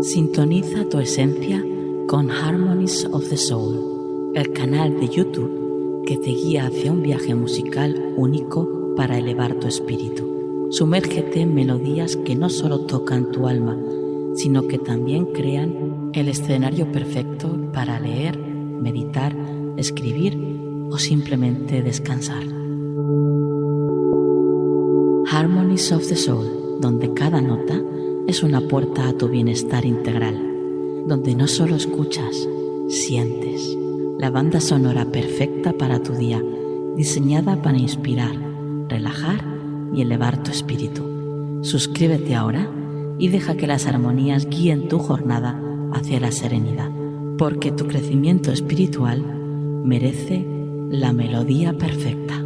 Sintoniza tu esencia con Harmonies of the Soul, el canal de YouTube que te guía hacia un viaje musical único para elevar tu espíritu. Sumérgete en melodías que no solo tocan tu alma, sino que también crean el escenario perfecto para leer, meditar, escribir o simplemente descansar. Harmonies of the Soul, donde cada nota es una puerta a tu bienestar integral, donde no solo escuchas, sientes. La banda sonora perfecta para tu día, diseñada para inspirar, relajar y elevar tu espíritu. Suscríbete ahora y deja que las armonías guíen tu jornada hacia la serenidad, porque tu crecimiento espiritual merece la melodía perfecta.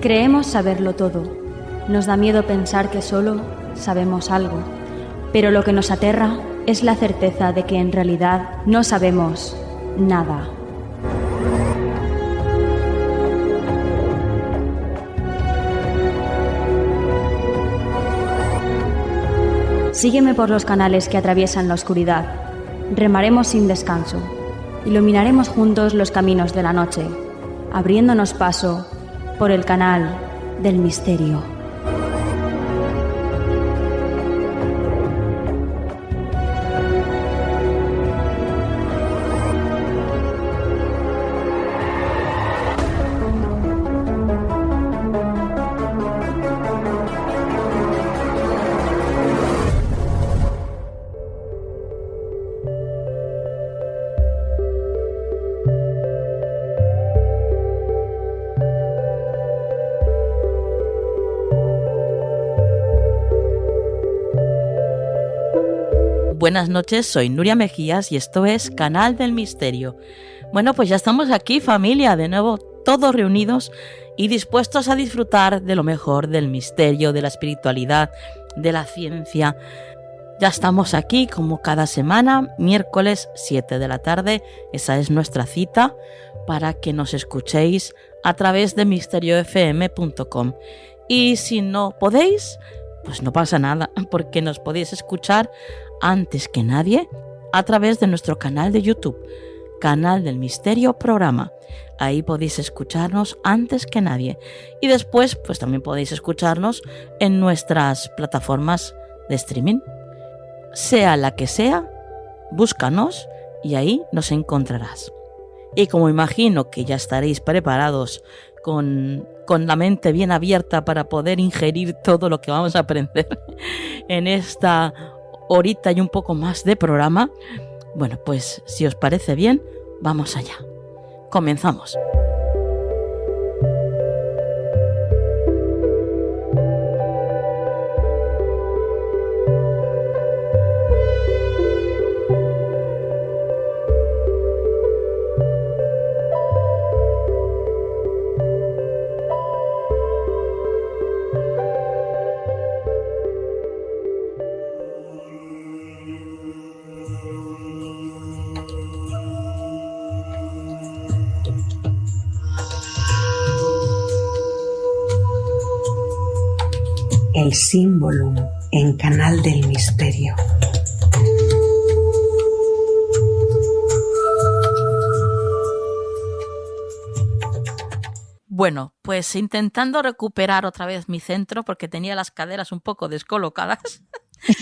Creemos saberlo todo. Nos da miedo pensar que solo sabemos algo, pero lo que nos aterra es la certeza de que en realidad no sabemos nada. Sígueme por los canales que atraviesan la oscuridad. Remaremos sin descanso. Iluminaremos juntos los caminos de la noche, abriéndonos paso por el canal del misterio. Buenas noches, soy Nuria Mejías y esto es Canal del Misterio. Bueno, pues ya estamos aquí, familia, de nuevo todos reunidos y dispuestos a disfrutar de lo mejor del misterio, de la espiritualidad, de la ciencia. Ya estamos aquí como cada semana, miércoles 7 de la tarde, esa es nuestra cita para que nos escuchéis a través de misteriofm.com. Y si no podéis, pues no pasa nada, porque nos podéis escuchar antes que nadie a través de nuestro canal de YouTube, Canal del Misterio Programa. Ahí podéis escucharnos antes que nadie. Y después, pues también podéis escucharnos en nuestras plataformas de streaming. Sea la que sea, búscanos y ahí nos encontrarás. Y como imagino que ya estaréis preparados con la mente bien abierta para poder ingerir todo lo que vamos a aprender en esta horita y un poco más de programa, bueno, pues si os parece bien, vamos allá. Comenzamos. El símbolo en Canal del Misterio. Bueno, pues intentando recuperar otra vez mi centro porque tenía las caderas un poco descolocadas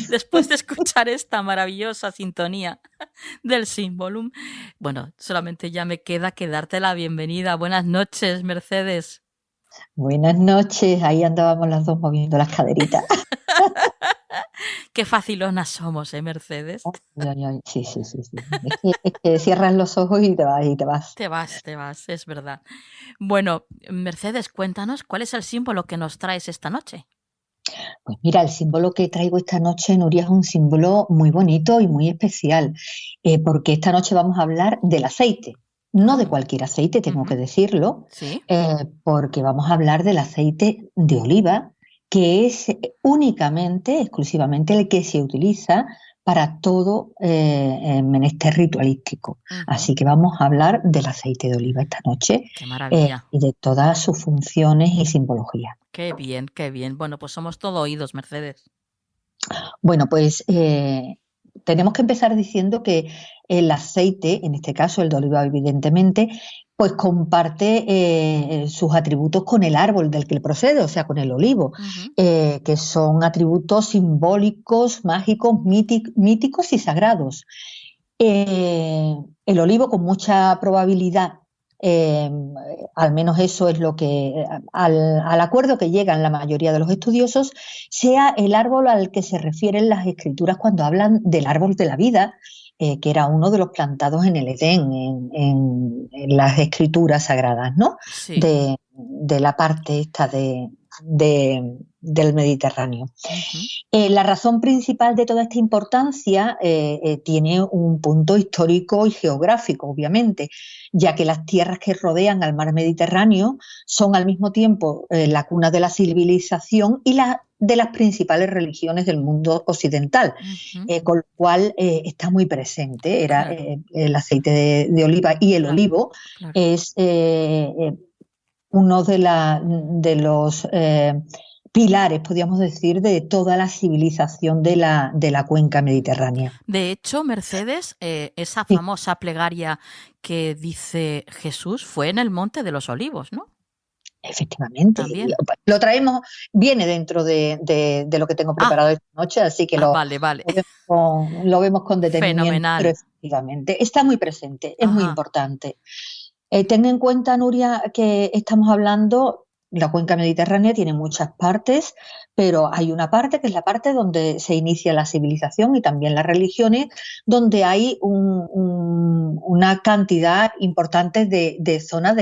después de escuchar esta maravillosa sintonía del Symbolum. Bueno, solamente ya me queda que darte la bienvenida. Buenas noches, Mercedes. Buenas noches, ahí andábamos las dos moviendo las caderitas. Qué facilonas somos, Mercedes. Ay, ay, sí, sí, sí, sí. Es que cierras los ojos y te vas, y te vas. Te vas, es verdad. Bueno, Mercedes, cuéntanos cuál es el símbolo que nos traes esta noche. Pues mira, el símbolo que traigo esta noche, Nuria, es un símbolo muy bonito y muy especial, porque esta noche vamos a hablar del aceite. No de cualquier aceite, tengo que decirlo, Sí. porque vamos a hablar del aceite de oliva, que es únicamente, exclusivamente el que se utiliza para todo menester ritualístico. Así que vamos a hablar del aceite de oliva esta noche. Qué maravilla. Y de todas sus funciones y simbología. Qué bien, qué bien. Bueno, pues somos todo oídos, Mercedes. Bueno, pues tenemos que empezar diciendo que el aceite, en este caso el de oliva evidentemente, pues comparte sus atributos con el árbol del que procede, o sea, con el olivo, que son atributos simbólicos, mágicos, míticos y sagrados. El olivo, con mucha probabilidad, al menos eso es lo que, al acuerdo que llegan la mayoría de los estudiosos, sea el árbol al que se refieren las escrituras cuando hablan del árbol de la vida, que era uno de los plantados en el Edén, en las escrituras sagradas, ¿no? Sí. De la parte esta del Mediterráneo. La razón principal de toda esta importancia tiene un punto histórico y geográfico, obviamente, ya que las tierras que rodean al mar Mediterráneo son al mismo tiempo la cuna de la civilización y de las principales religiones del mundo occidental, con lo cual está muy presente. Era el aceite de oliva y el olivo es uno de los pilares, podríamos decir, de toda la civilización de la cuenca mediterránea. De hecho, Mercedes, esa famosa plegaria que dice Jesús fue en el Monte de los Olivos, ¿no? Efectivamente. Lo traemos, viene dentro de lo que tengo preparado esta noche, así que vale. lo vemos con detenimiento. Fenomenal. Pero efectivamente, está muy presente, es muy importante. Ten en cuenta, Nuria, que estamos hablando. La cuenca mediterránea tiene muchas partes, pero hay una parte que es la parte donde se inicia la civilización y también las religiones, donde hay una cantidad importante de zonas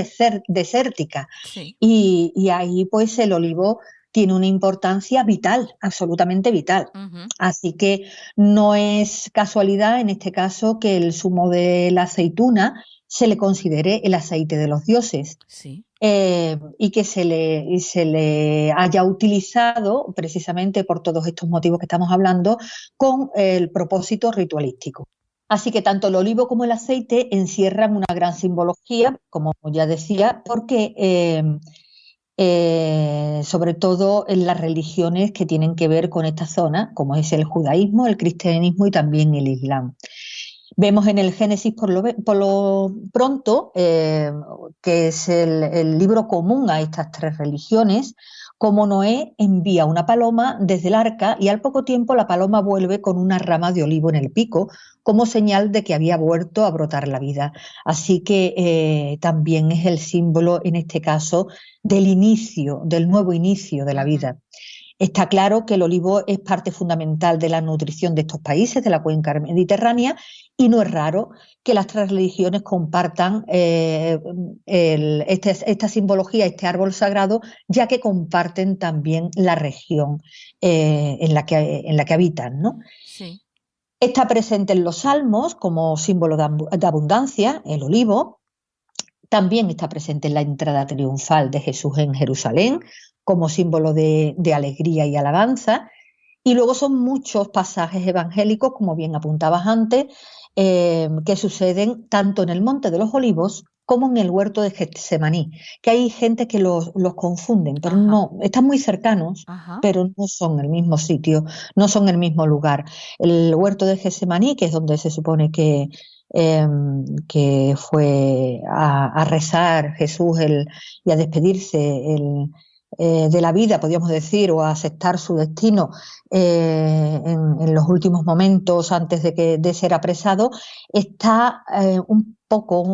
desérticas. Sí. Y ahí pues el olivo tiene una importancia vital, absolutamente vital. Así que no es casualidad en este caso que el zumo de la aceituna se le considere el aceite de los dioses. Sí. Y que se le haya utilizado precisamente por todos estos motivos que estamos hablando con el propósito ritualístico. Así que tanto el olivo como el aceite encierran una gran simbología, como ya decía, porque sobre todo en las religiones que tienen que ver con esta zona, como es el judaísmo, el cristianismo y también el islam. Vemos en el Génesis por lo pronto, que es el libro común a estas tres religiones, como Noé envía una paloma desde el arca y al poco tiempo la paloma vuelve con una rama de olivo en el pico como señal de que había vuelto a brotar la vida. Así que también es el símbolo, en este caso, del nuevo inicio de la vida. Está claro que el olivo es parte fundamental de la nutrición de estos países, de la cuenca mediterránea, y no es raro que las tres religiones compartan esta simbología, este árbol sagrado, ya que comparten también la región en la que habitan, ¿no? Sí. Está presente en los salmos como símbolo de abundancia, el olivo. También está presente en la entrada triunfal de Jesús en Jerusalén, como símbolo de alegría y alabanza. Y luego son muchos pasajes evangélicos, como bien apuntabas antes, que suceden tanto en el Monte de los Olivos como en el huerto de Getsemaní, que hay gente que los confunden, pero no, están muy cercanos, pero no son el mismo sitio, no son el mismo lugar. El huerto de Getsemaní, que es donde se supone que fue a rezar Jesús y a despedirse de la vida, podríamos decir, o a aceptar su destino en los últimos momentos antes de ser apresado, está un poco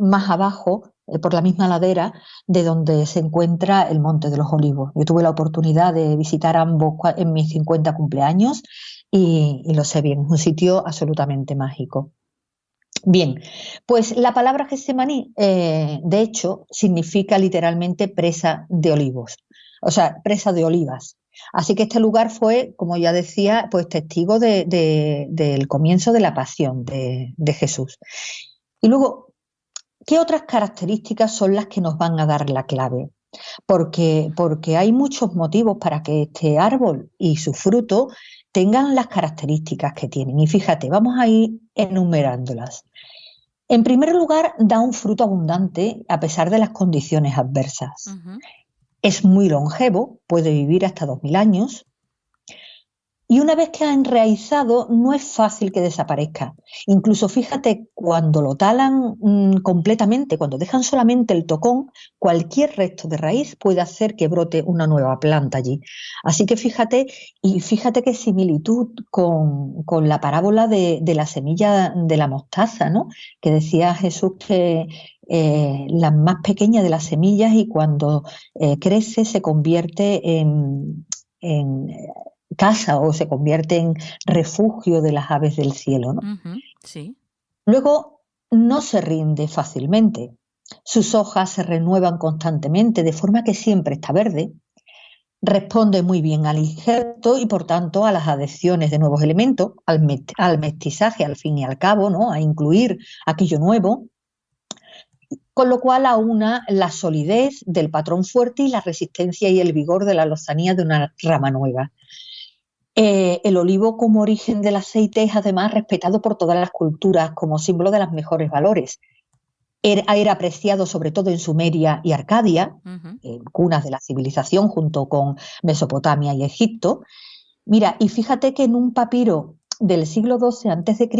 más abajo por la misma ladera de donde se encuentra el Monte de los Olivos. Yo tuve la oportunidad de visitar ambos en mis 50 cumpleaños y lo sé bien, es un sitio absolutamente mágico. Bien, pues la palabra Getsemaní, de hecho, significa literalmente presa de olivos, o sea, presa de olivas. Así que este lugar fue, como ya decía, pues testigo del comienzo de la pasión de Jesús. Y luego, ¿qué otras características son las que nos van a dar la clave? Porque hay muchos motivos para que este árbol y su fruto tengan las características que tienen. Y fíjate, vamos a ir enumerándolas. En primer lugar, da un fruto abundante a pesar de las condiciones adversas. Ujú. Es muy longevo, puede vivir hasta 2000 años. Y una vez que ha enraizado, no es fácil que desaparezca. Incluso fíjate, cuando lo talan completamente, cuando dejan solamente el tocón, cualquier resto de raíz puede hacer que brote una nueva planta allí. Así que fíjate qué similitud con la parábola de la semilla de la mostaza, ¿no? Que decía Jesús que la más pequeña de las semillas y cuando crece se convierte en casa o se convierte en refugio de las aves del cielo, ¿no? Ujú, sí. Luego, no se rinde fácilmente. Sus hojas se renuevan constantemente, de forma que siempre está verde. Responde muy bien al injerto y, por tanto, a las adhesiones de nuevos elementos, al mestizaje, al fin y al cabo, ¿no? A incluir aquello nuevo. Con lo cual aúna la solidez del patrón fuerte y la resistencia y el vigor de la lozanía de una rama nueva. El olivo como origen del aceite es además respetado por todas las culturas como símbolo de los mejores valores. Era apreciado sobre todo en Sumeria y Arcadia, Ujú. cunas de la civilización junto con Mesopotamia y Egipto. Mira, y fíjate que en un papiro del siglo XII a.C.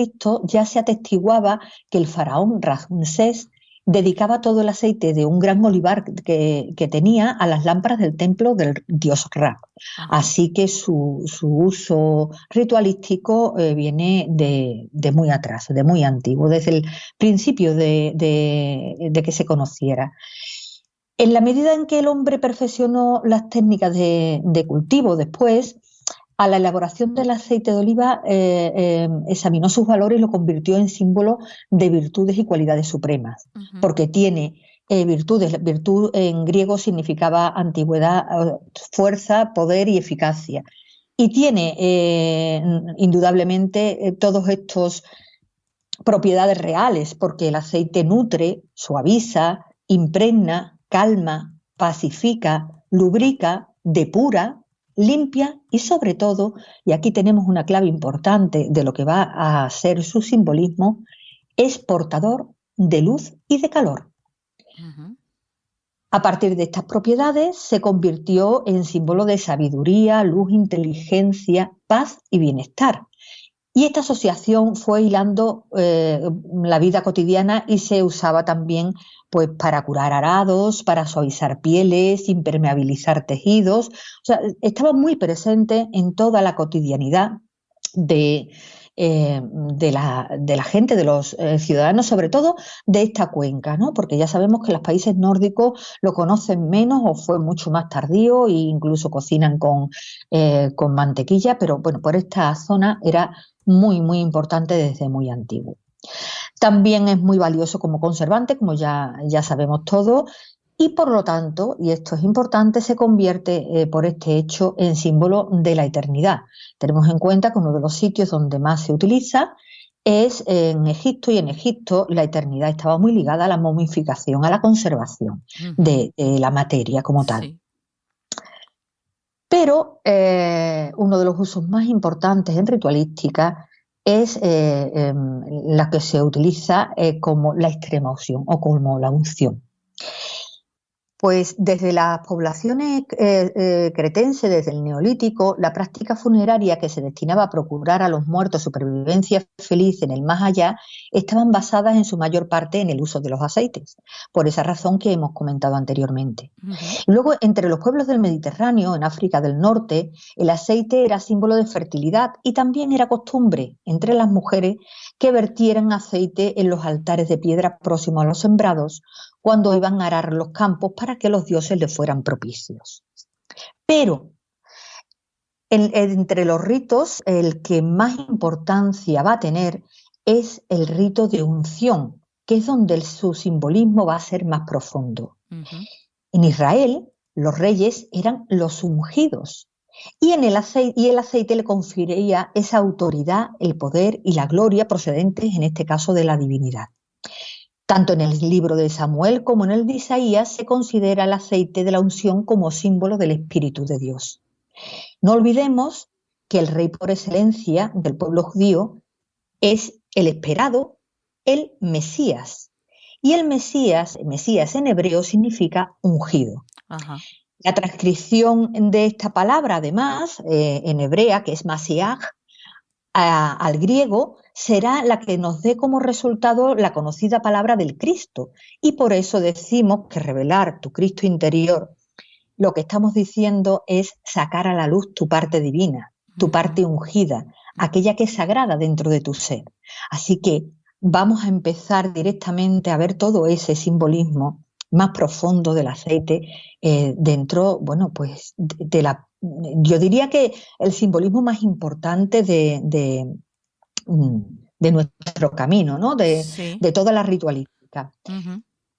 ya se atestiguaba que el faraón Ramsés dedicaba todo el aceite de un gran olivar que tenía a las lámparas del templo del dios Ra. Ajá. Así que su uso ritualístico viene de muy atrás, de muy antiguo, desde el principio de que se conociera. En la medida en que el hombre perfeccionó las técnicas de cultivo después, a la elaboración del aceite de oliva examinó sus valores y lo convirtió en símbolo de virtudes y cualidades supremas, Ujú. porque tiene virtudes. Virtud en griego significaba antigüedad, fuerza, poder y eficacia. Y tiene indudablemente todos estos propiedades reales, porque el aceite nutre, suaviza, impregna, calma, pacifica, lubrica, depura, limpia y sobre todo, y aquí tenemos una clave importante de lo que va a ser su simbolismo, es portador de luz y de calor. Ujú. A partir de estas propiedades se convirtió en símbolo de sabiduría, luz, inteligencia, paz y bienestar. Y esta asociación fue hilando la vida cotidiana y se usaba también pues, para curar arados, para suavizar pieles, impermeabilizar tejidos. O sea, estaba muy presente en toda la cotidianidad de la gente, de los ciudadanos, sobre todo de esta cuenca, ¿no? Porque ya sabemos que los países nórdicos lo conocen menos o fue mucho más tardío e incluso cocinan con mantequilla, pero bueno, por esta zona era muy, muy importante desde muy antiguo. También es muy valioso como conservante, como ya sabemos todos, y por lo tanto, y esto es importante, se convierte por este hecho en símbolo de la eternidad. Tenemos en cuenta que uno de los sitios donde más se utiliza es en Egipto, y en Egipto la eternidad estaba muy ligada a la momificación, a la conservación de la materia como tal. Sí. Pero uno de los usos más importantes en ritualística es la que se utiliza como la extrema unción o como la unción. Pues desde las poblaciones cretenses, desde el Neolítico, la práctica funeraria que se destinaba a procurar a los muertos supervivencia feliz en el más allá estaban basadas en su mayor parte en el uso de los aceites, por esa razón que hemos comentado anteriormente. Y luego, entre los pueblos del Mediterráneo, en África del Norte, el aceite era símbolo de fertilidad y también era costumbre entre las mujeres que vertieran aceite en los altares de piedra próximos a los sembrados, cuando iban a arar los campos para que los dioses le fueran propicios. Pero entre los ritos, el que más importancia va a tener es el rito de unción, que es donde su simbolismo va a ser más profundo. En Israel, los reyes eran los ungidos, y el aceite le confería esa autoridad, el poder y la gloria procedentes, en este caso, de la divinidad. Tanto en el libro de Samuel como en el de Isaías se considera el aceite de la unción como símbolo del Espíritu de Dios. No olvidemos que el rey por excelencia del pueblo judío es el esperado, el Mesías. Y el Mesías en hebreo significa ungido. Ajá. La transcripción de esta palabra, además, en hebrea, que es Mashiach, al griego, será la que nos dé como resultado la conocida palabra del Cristo. Y por eso decimos que revelar tu Cristo interior, lo que estamos diciendo es sacar a la luz tu parte divina, tu parte ungida, aquella que es sagrada dentro de tu ser. Así que vamos a empezar directamente a ver todo ese simbolismo más profundo del aceite dentro, bueno, pues yo diría que el simbolismo más importante de nuestro camino, ¿no? De toda la ritualística.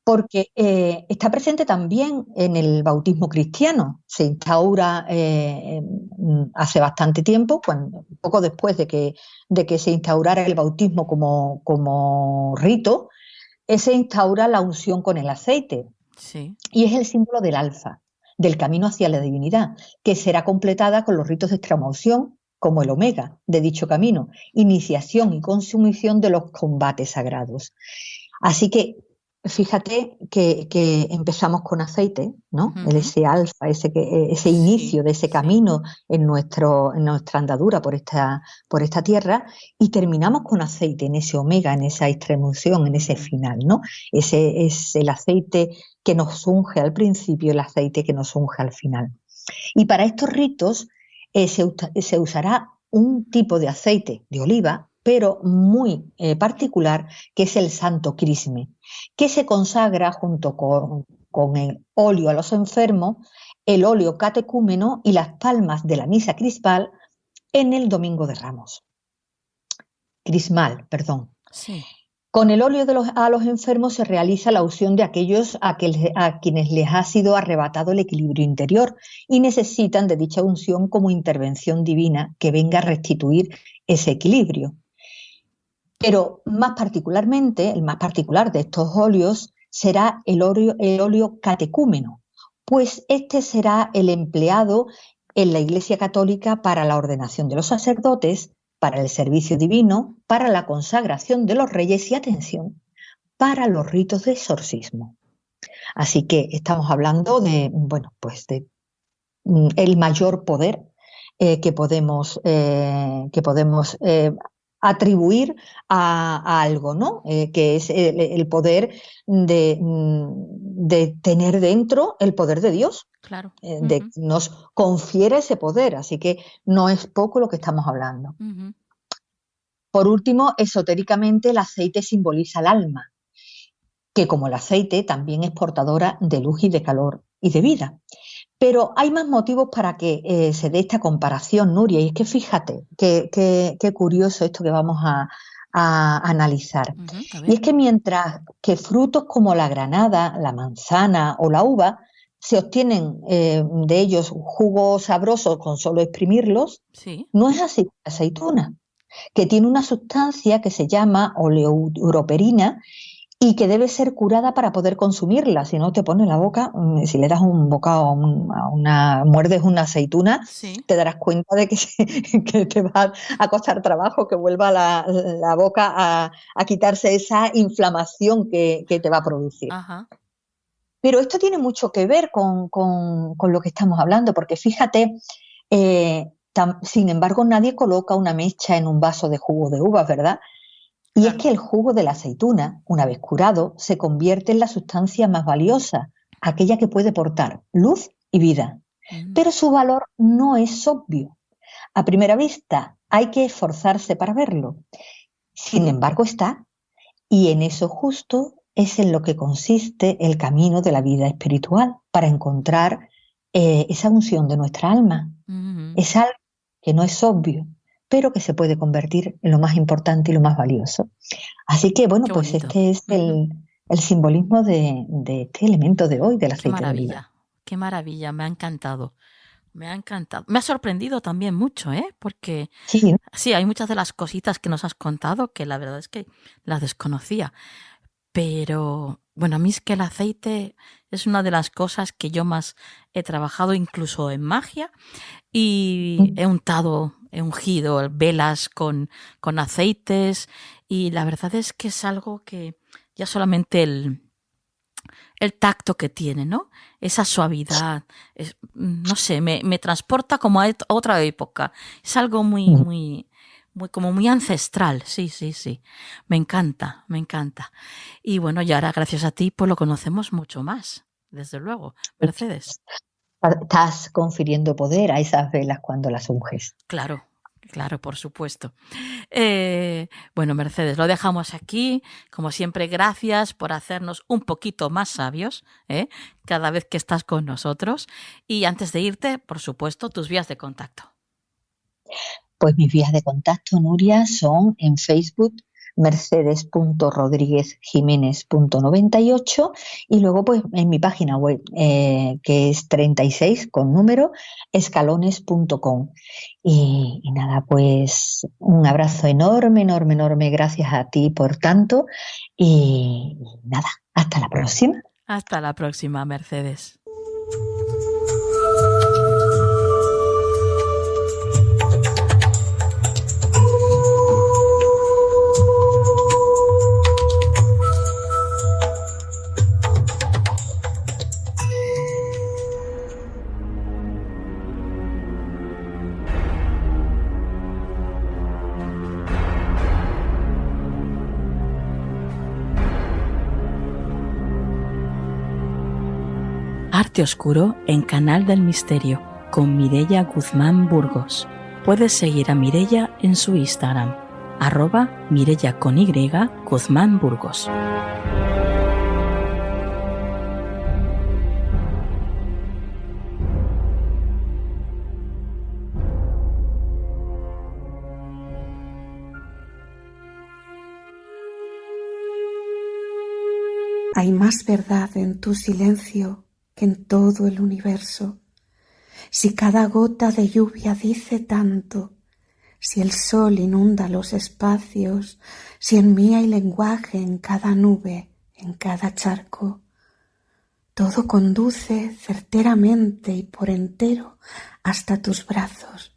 Porque está presente también en el bautismo cristiano. Se instaura hace bastante tiempo, poco después de que se instaurara el bautismo como rito, se instaura la unción con el aceite. Sí. Y es el símbolo del alfa, del camino hacia la divinidad, que será completada con los ritos de extremaunción, como el omega de dicho camino, iniciación y consumición de los combates sagrados. Así que fíjate que empezamos con aceite, ¿no? Ese alfa, ese inicio de ese camino en nuestra andadura por esta tierra, y terminamos con aceite en ese omega, en esa extremunción, en ese final, ¿no? Ese es el aceite que nos unge al principio, el aceite que nos unge al final. Y para estos ritos se usará un tipo de aceite de oliva, pero muy particular, que es el santo crisme, que se consagra junto con el óleo a los enfermos, el óleo catecúmeno y las palmas de la misa crismal en el Domingo de Ramos. Crismal, perdón. Sí. Con el óleo a los enfermos se realiza la unción de aquellos a quienes les ha sido arrebatado el equilibrio interior y necesitan de dicha unción como intervención divina que venga a restituir ese equilibrio. Pero más particularmente, el más particular de estos óleos será el óleo catecúmeno, pues este será el empleado en la Iglesia Católica para la ordenación de los sacerdotes, para el servicio divino, para la consagración de los reyes y, atención, para los ritos de exorcismo. Así que estamos hablando de el mayor poder que podemos atribuir a algo, ¿no? Que es el poder de tener dentro el poder de Dios. Claro. Nos confiere ese poder, así que no es poco lo que estamos hablando. Por último, esotéricamente, el aceite simboliza el alma, que como el aceite también es portadora de luz y de calor y de vida. Pero hay más motivos para que se dé esta comparación, Nuria, y es que fíjate qué curioso esto que vamos a analizar. Y es que mientras que frutos como la granada, la manzana o la uva se obtienen de ellos jugos sabrosos con solo exprimirlos, sí, no es así con la aceituna, que tiene una sustancia que se llama oleuroperina y que debe ser curada para poder consumirla. Si no, te pone la boca, si le das un bocado muerdes una aceituna, sí, te darás cuenta de que te va a costar trabajo que vuelva la boca a quitarse esa inflamación que te va a producir. Ajá. Pero esto tiene mucho que ver con lo que estamos hablando, porque fíjate, sin embargo, nadie coloca una mecha en un vaso de jugo de uvas, ¿verdad? Y Claro. es que el jugo de la aceituna, una vez curado, se convierte en la sustancia más valiosa, aquella que puede portar luz y vida. Pero su valor no es obvio. A primera vista hay que esforzarse para verlo. Sin embargo, está. Y en eso justo es en lo que consiste el camino de la vida espiritual para encontrar esa unción de nuestra alma. Es algo que no es obvio, pero que se puede convertir en lo más importante y lo más valioso. Así que, bueno, pues este es el simbolismo de este elemento de hoy, del aceite de oliva. Qué maravilla, me ha encantado. Me ha encantado. Me ha sorprendido también mucho, porque sí, hay muchas de las cositas que nos has contado que la verdad es que las desconocía. Pero, bueno, a mí es que el aceite es una de las cosas que yo más he trabajado, incluso en magia, y he ungido velas con aceites, y la verdad es que es algo que ya solamente el tacto que tiene, ¿no? Esa suavidad, no sé, me transporta como a otra época. Es algo muy como muy ancestral, sí. Me encanta. Y bueno, y ahora gracias a ti pues lo conocemos mucho más, desde luego. Mercedes. Estás confiriendo poder a esas velas cuando las unges. Claro, por supuesto. Bueno, Mercedes, lo dejamos aquí. Como siempre, gracias por hacernos un poquito más sabios cada vez que estás con nosotros. Y antes de irte, por supuesto, tus vías de contacto. Pues mis vías de contacto, Nuria, son en Facebook mercedes.rodríguezjiménez.98 y luego pues en mi página web que es 36 con número escalones.com y nada, pues un abrazo enorme, gracias a ti por tanto y nada, hasta la próxima. Hasta la próxima, Mercedes. Arte Oscuro en Canal del Misterio con Mireia Guzmán Burgos. Puedes seguir a Mireia en su Instagram, @Mireia con Y Guzmán Burgos. Hay más verdad en tu silencio que en todo el universo. Si cada gota de lluvia dice tanto, si el sol inunda los espacios, si en mí hay lenguaje en cada nube, en cada charco, todo conduce certeramente y por entero hasta tus brazos.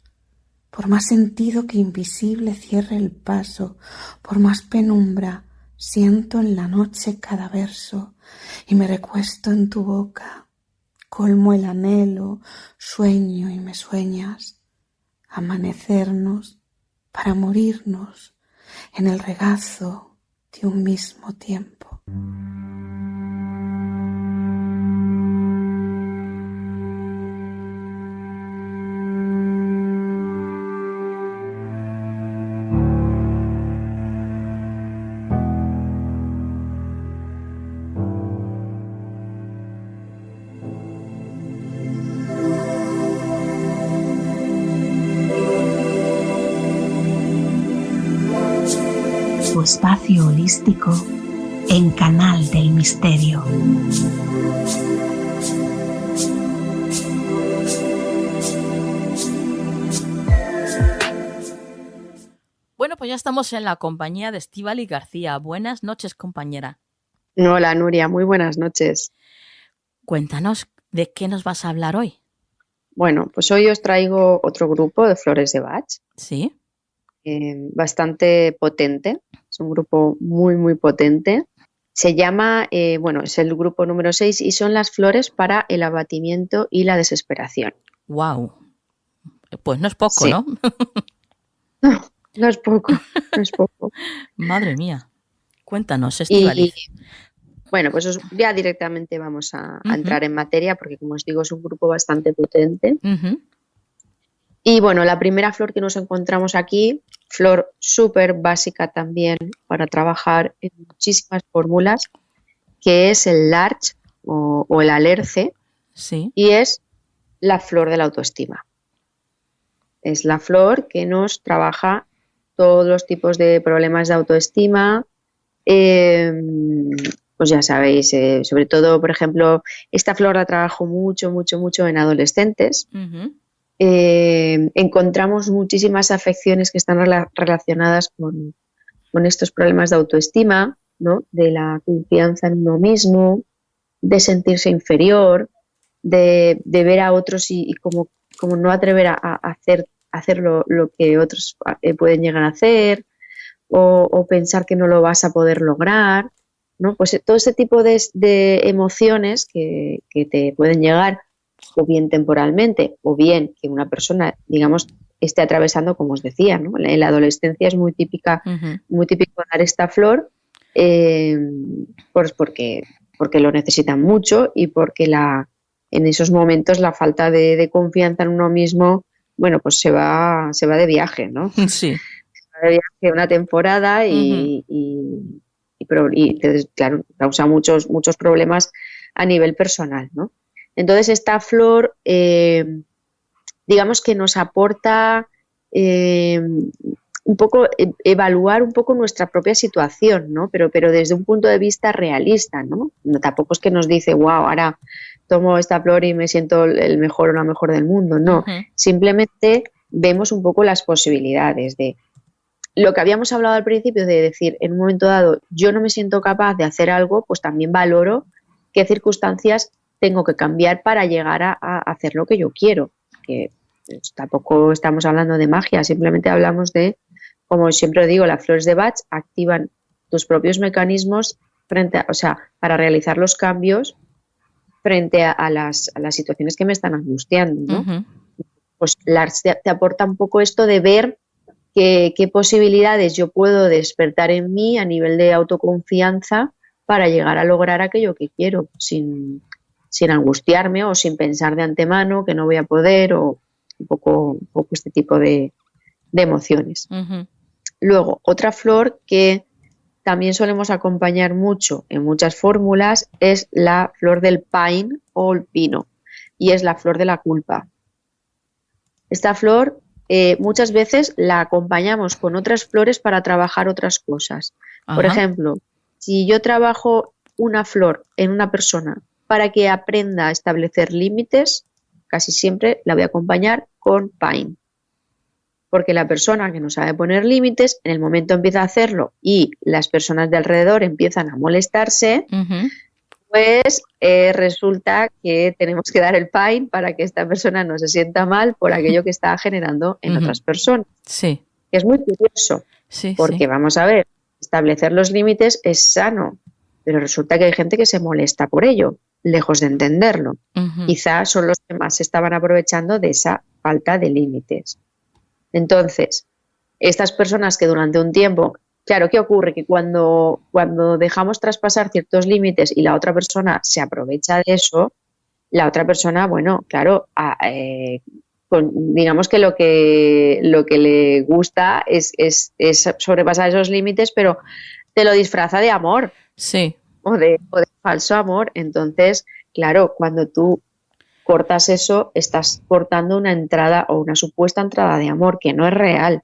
Por más sentido que invisible cierre el paso, por más penumbra siento en la noche cada verso y me recuesto en tu boca. Colmo el anhelo, sueño y me sueñas, amanecernos para morirnos en el regazo de un mismo tiempo. Tu espacio holístico en Canal del Misterio. Bueno, pues ya estamos en la compañía de Estíbaliz García. Buenas noches, compañera. Hola, Nuria, muy buenas noches. Cuéntanos, ¿de qué nos vas a hablar hoy? Bueno, pues hoy os traigo otro grupo de flores de Bach. Sí. Bastante potente, es un grupo muy potente. Se llama, es el grupo número 6 y son las flores para el abatimiento y la desesperación. ¡Wow! Pues no es poco, sí. ¿no? No es poco. Madre mía. Cuéntanos, Estíbaliz. Bueno, pues ya directamente vamos a entrar en materia porque, como os digo, es un grupo bastante potente. Y bueno, la primera flor que nos encontramos aquí, flor súper básica también para trabajar en muchísimas fórmulas, que es el larch o el alerce, Sí. y es la flor de la autoestima. Es la flor que nos trabaja todos los tipos de problemas de autoestima. Pues ya sabéis, sobre todo, por ejemplo, esta flor la trabajo mucho en adolescentes. Ujú. Encontramos muchísimas afecciones que están relacionadas con estos problemas de autoestima, ¿no? De la confianza en uno mismo, de sentirse inferior, de ver a otros y como no atrever a hacer lo que otros pueden llegar a hacer, o pensar que no lo vas a poder lograr, ¿no? Pues todo este tipo de emociones que te pueden llegar o bien temporalmente o bien que una persona, digamos, esté atravesando, como os decía, ¿no? En la adolescencia es muy típico dar esta flor, pues porque lo necesitan mucho y porque en esos momentos la falta de confianza en uno mismo, bueno, pues se va de viaje, ¿no? Sí. De viaje una temporada y claro, causa muchos problemas a nivel personal, ¿no? Entonces esta flor, digamos que nos aporta un poco evaluar un poco nuestra propia situación, ¿no? Pero desde un punto de vista realista, ¿no? No, tampoco es que nos dice, wow, ahora tomo esta flor y me siento el mejor o la mejor del mundo, no. Simplemente vemos un poco las posibilidades de lo que habíamos hablado al principio, de decir, en un momento dado, yo no me siento capaz de hacer algo, pues también valoro qué circunstancias tengo que cambiar para llegar a hacer lo que yo quiero. Que pues, tampoco estamos hablando de magia, simplemente hablamos de, como siempre digo, las flores de Bach activan tus propios mecanismos para realizar los cambios frente a las situaciones que me están angustiando, ¿no? Pues Larch te aporta un poco esto de ver qué posibilidades yo puedo despertar en mí a nivel de autoconfianza para llegar a lograr aquello que quiero, sin angustiarme o sin pensar de antemano que no voy a poder, o un poco este tipo de emociones. Luego, otra flor que también solemos acompañar mucho en muchas fórmulas es la flor del pine o el pino, y es la flor de la culpa. Esta flor muchas veces la acompañamos con otras flores para trabajar otras cosas. Por ejemplo, si yo trabajo una flor en una persona para que aprenda a establecer límites, casi siempre la voy a acompañar con pine. Porque la persona que no sabe poner límites, en el momento empieza a hacerlo y las personas de alrededor empiezan a molestarse, pues resulta que tenemos que dar el pine para que esta persona no se sienta mal por aquello que está generando en otras personas. Sí. Que es muy curioso, porque vamos a ver, establecer los límites es sano, pero resulta que hay gente que se molesta por ello, lejos de entenderlo. Quizás son los que más se estaban aprovechando de esa falta de límites. Entonces, estas personas que durante un tiempo, claro, ¿qué ocurre? Que cuando dejamos traspasar ciertos límites y la otra persona se aprovecha de eso, la otra persona, bueno, claro, digamos que lo que le gusta es sobrepasar esos límites, pero te lo disfraza de amor. Sí. O de falso amor. Entonces, claro, cuando tú cortas eso, estás cortando una entrada o una supuesta entrada de amor que no es real,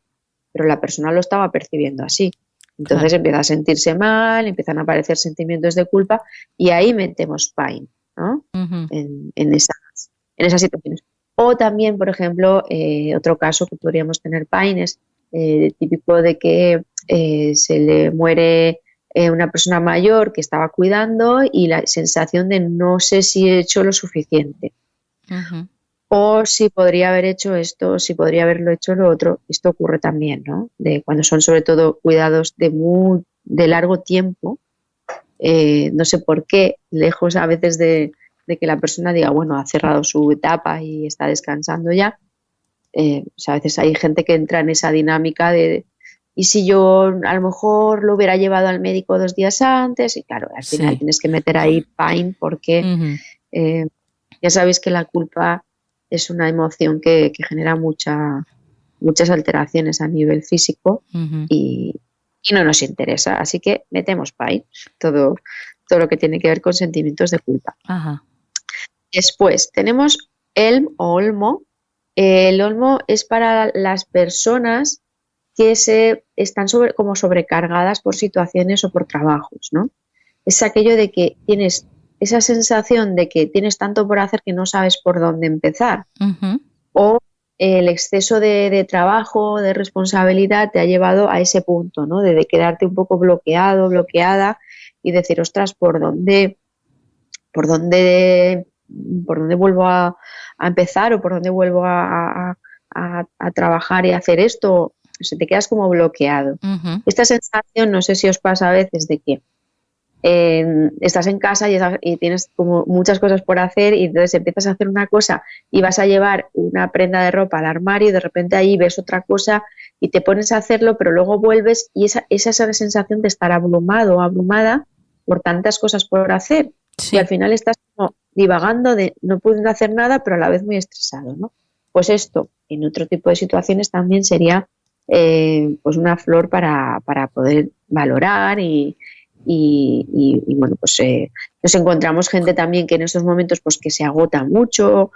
pero la persona lo estaba percibiendo así. Entonces empieza a sentirse mal, empiezan a aparecer sentimientos de culpa y ahí metemos pine, ¿no? En esas situaciones. O también, por ejemplo, otro caso que podríamos tener pine es típico de que se le muere una persona mayor que estaba cuidando y la sensación de no sé si he hecho lo suficiente. O si podría haber hecho esto, si podría haberlo hecho lo otro. Esto ocurre también, ¿no? De cuando son sobre todo cuidados de largo tiempo, no sé por qué, lejos a veces de que la persona diga, bueno, ha cerrado su etapa y está descansando ya. A veces hay gente que entra en esa dinámica de y si yo a lo mejor lo hubiera llevado al médico 2 días antes, y claro, al final tienes que meter ahí pine porque ya sabéis que la culpa es una emoción que genera muchas alteraciones a nivel físico y no nos interesa. Así que metemos pine, todo todo lo que tiene que ver con sentimientos de culpa. Ajá. Después tenemos Elm o Olmo. El Olmo es para las personas que están como sobrecargadas por situaciones o por trabajos, ¿no? Es aquello de que tienes esa sensación de que tienes tanto por hacer que no sabes por dónde empezar. Ujú. O el exceso de trabajo, de responsabilidad te ha llevado a ese punto, ¿no? De quedarte un poco bloqueado, bloqueada y decir, ostras, ¿por dónde vuelvo a empezar o por dónde vuelvo a trabajar y a hacer esto? O sea, te quedas como bloqueado. Ujú. Esta sensación, no sé si os pasa a veces, de que estás en casa y tienes como muchas cosas por hacer y entonces empiezas a hacer una cosa y vas a llevar una prenda de ropa al armario y de repente ahí ves otra cosa y te pones a hacerlo, pero luego vuelves y esa es la sensación de estar abrumado o abrumada por tantas cosas por hacer. Sí. Y al final estás como divagando de no pudiendo hacer nada, pero a la vez muy estresado, ¿no? Pues esto, en otro tipo de situaciones también sería pues una flor para poder valorar y bueno, pues nos encontramos gente también que en estos momentos pues que se agota mucho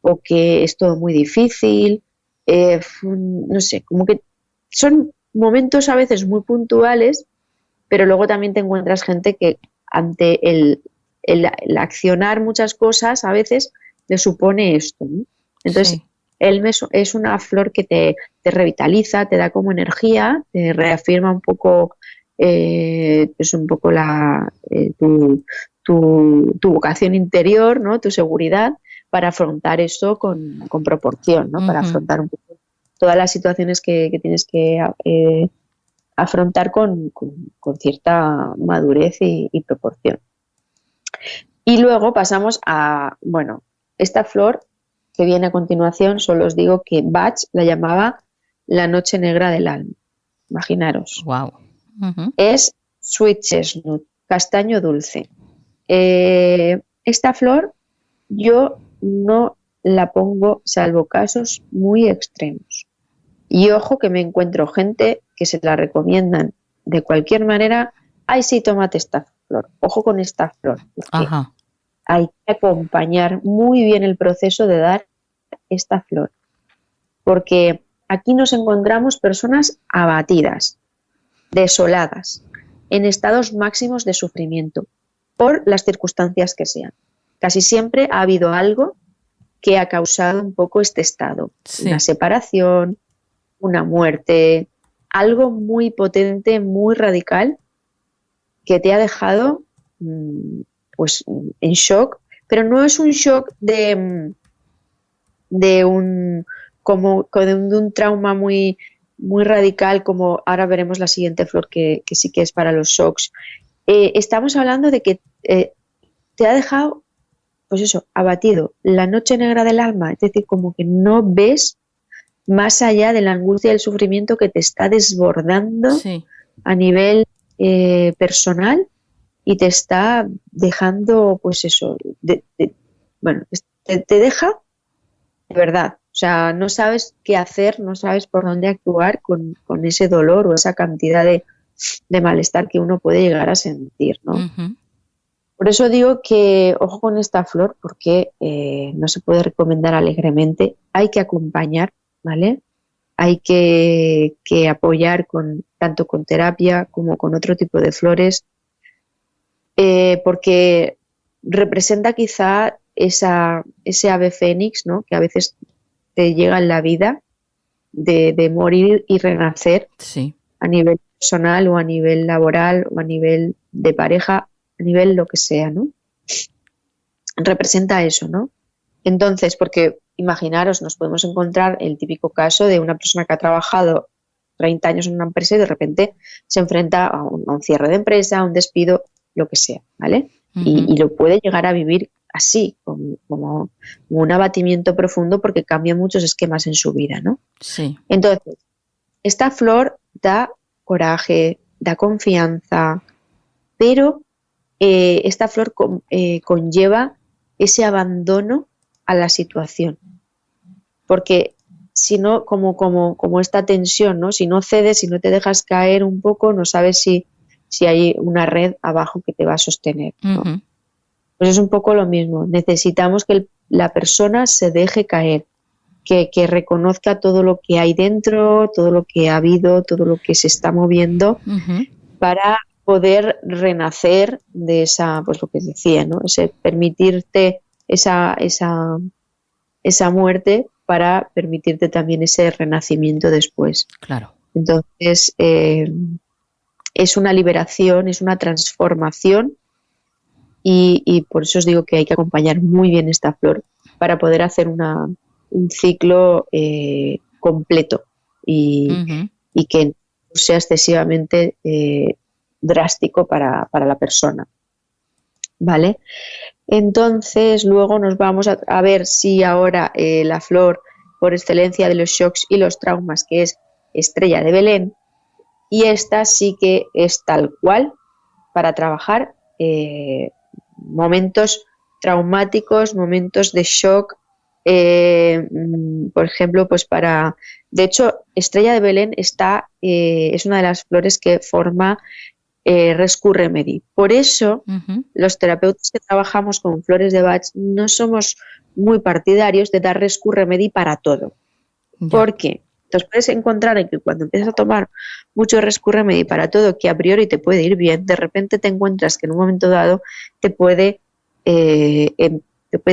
o que es todo muy difícil, no sé, como que son momentos a veces muy puntuales, pero luego también te encuentras gente que ante el accionar muchas cosas a veces le supone esto, ¿no? Entonces, Sí. el mes es una flor que te revitaliza, te da como energía, te reafirma un poco, es un poco tu vocación interior, ¿no? Tu seguridad para afrontar eso con proporción, ¿no? Para Ujú. afrontar un poco todas las situaciones que tienes que afrontar con cierta madurez y proporción. Y luego pasamos a, bueno, esta flor que viene a continuación, solo os digo que Bach la llamaba la noche negra del alma. Imaginaros. Wow. Ujú. Es sweet chestnut, castaño dulce. Esta flor yo no la pongo salvo casos muy extremos. Y ojo que me encuentro gente que se la recomiendan de cualquier manera. Ay, sí, tómate esta flor. Ojo con esta flor, porque Ajá. hay que acompañar muy bien el proceso de dar esta flor. Porque aquí nos encontramos personas abatidas, desoladas, en estados máximos de sufrimiento, por las circunstancias que sean. Casi siempre ha habido algo que ha causado un poco este estado. Sí. Una separación, una muerte, algo muy potente, muy radical, que te ha dejado pues en shock, pero no es un shock de un trauma muy, muy radical, como ahora veremos la siguiente flor que sí que es para los shocks. Estamos hablando de que te ha dejado, pues eso, abatido, la noche negra del alma, es decir, como que no ves más allá de la angustia y el sufrimiento que te está desbordando Sí. a nivel personal y te está dejando, pues eso, bueno, te deja de verdad. O sea, no sabes qué hacer, no sabes por dónde actuar con ese dolor o esa cantidad de malestar que uno puede llegar a sentir, ¿no? Ujú. Por eso digo que ojo con esta flor, porque no se puede recomendar alegremente, hay que acompañar, ¿vale? Hay que apoyar tanto con terapia como con otro tipo de flores, porque representa quizá ese ave fénix, ¿no? Que a veces te llega en la vida de morir y renacer Sí. a nivel personal o a nivel laboral o a nivel de pareja, a nivel lo que sea, ¿no? Representa eso, ¿no? Entonces, porque imaginaros, nos podemos encontrar el típico caso de una persona que ha trabajado 30 años en una empresa y de repente se enfrenta a un cierre de empresa, a un despido, lo que sea, ¿vale? Ujú. Y lo puede llegar a vivir así, como un abatimiento profundo porque cambia muchos esquemas en su vida, ¿no? Sí. Entonces, esta flor da coraje, da confianza, pero esta flor conlleva ese abandono a la situación. Porque si no, como esta tensión, ¿no? Si no cedes, si no te dejas caer un poco, no sabes si si hay una red abajo que te va a sostener, ¿no? Ujú. Pues es un poco lo mismo. Necesitamos que la persona se deje caer, que reconozca todo lo que hay dentro, todo lo que ha habido, todo lo que se está moviendo, Ujú. para poder renacer de esa, pues lo que decía, ¿no? Permitirte esa muerte para permitirte también ese renacimiento después. Claro. Entonces, es una liberación, es una transformación y por eso os digo que hay que acompañar muy bien esta flor para poder hacer un ciclo completo Ujú. y que no sea excesivamente drástico para la persona. ¿Vale? Entonces, luego nos vamos a ver si ahora la flor por excelencia de los shocks y los traumas, que es Estrella de Belén, y esta sí que es tal cual para trabajar momentos traumáticos, momentos de shock, por ejemplo, pues de hecho, Estrella de Belén es una de las flores que forma Rescue Remedy. Por eso, Ujú. los terapeutas que trabajamos con flores de Bach no somos muy partidarios de dar Rescue Remedy para todo. Ya. ¿Por qué? Entonces puedes encontrar en que cuando empiezas a tomar mucho Rescue Remedy para todo, que a priori te puede ir bien, de repente te encuentras que en un momento dado te puede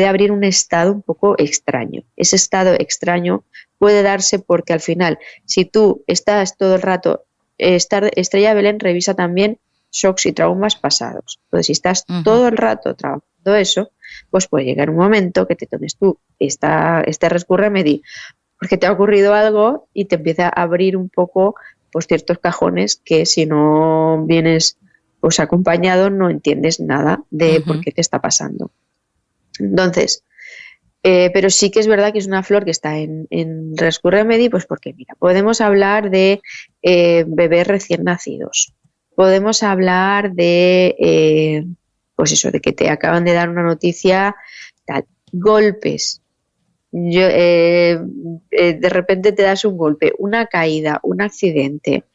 abrir un estado un poco extraño. Ese estado extraño puede darse porque al final, si tú estás todo el rato, Estrella de Belén revisa también shocks y traumas pasados. Entonces, si estás Ujú. todo el rato trabajando eso, pues puede llegar un momento que te tomes tú este Rescue Remedy porque te ha ocurrido algo y te empieza a abrir un poco pues ciertos cajones que si no vienes pues acompañado no entiendes nada de por qué te está pasando. Entonces, pero sí que es verdad que es una flor que está en Rescue Remedy, pues porque mira, podemos hablar de bebés recién nacidos, podemos hablar de pues eso, de que te acaban de dar una noticia, tal, golpes. De repente te das un golpe, una caída, un accidente,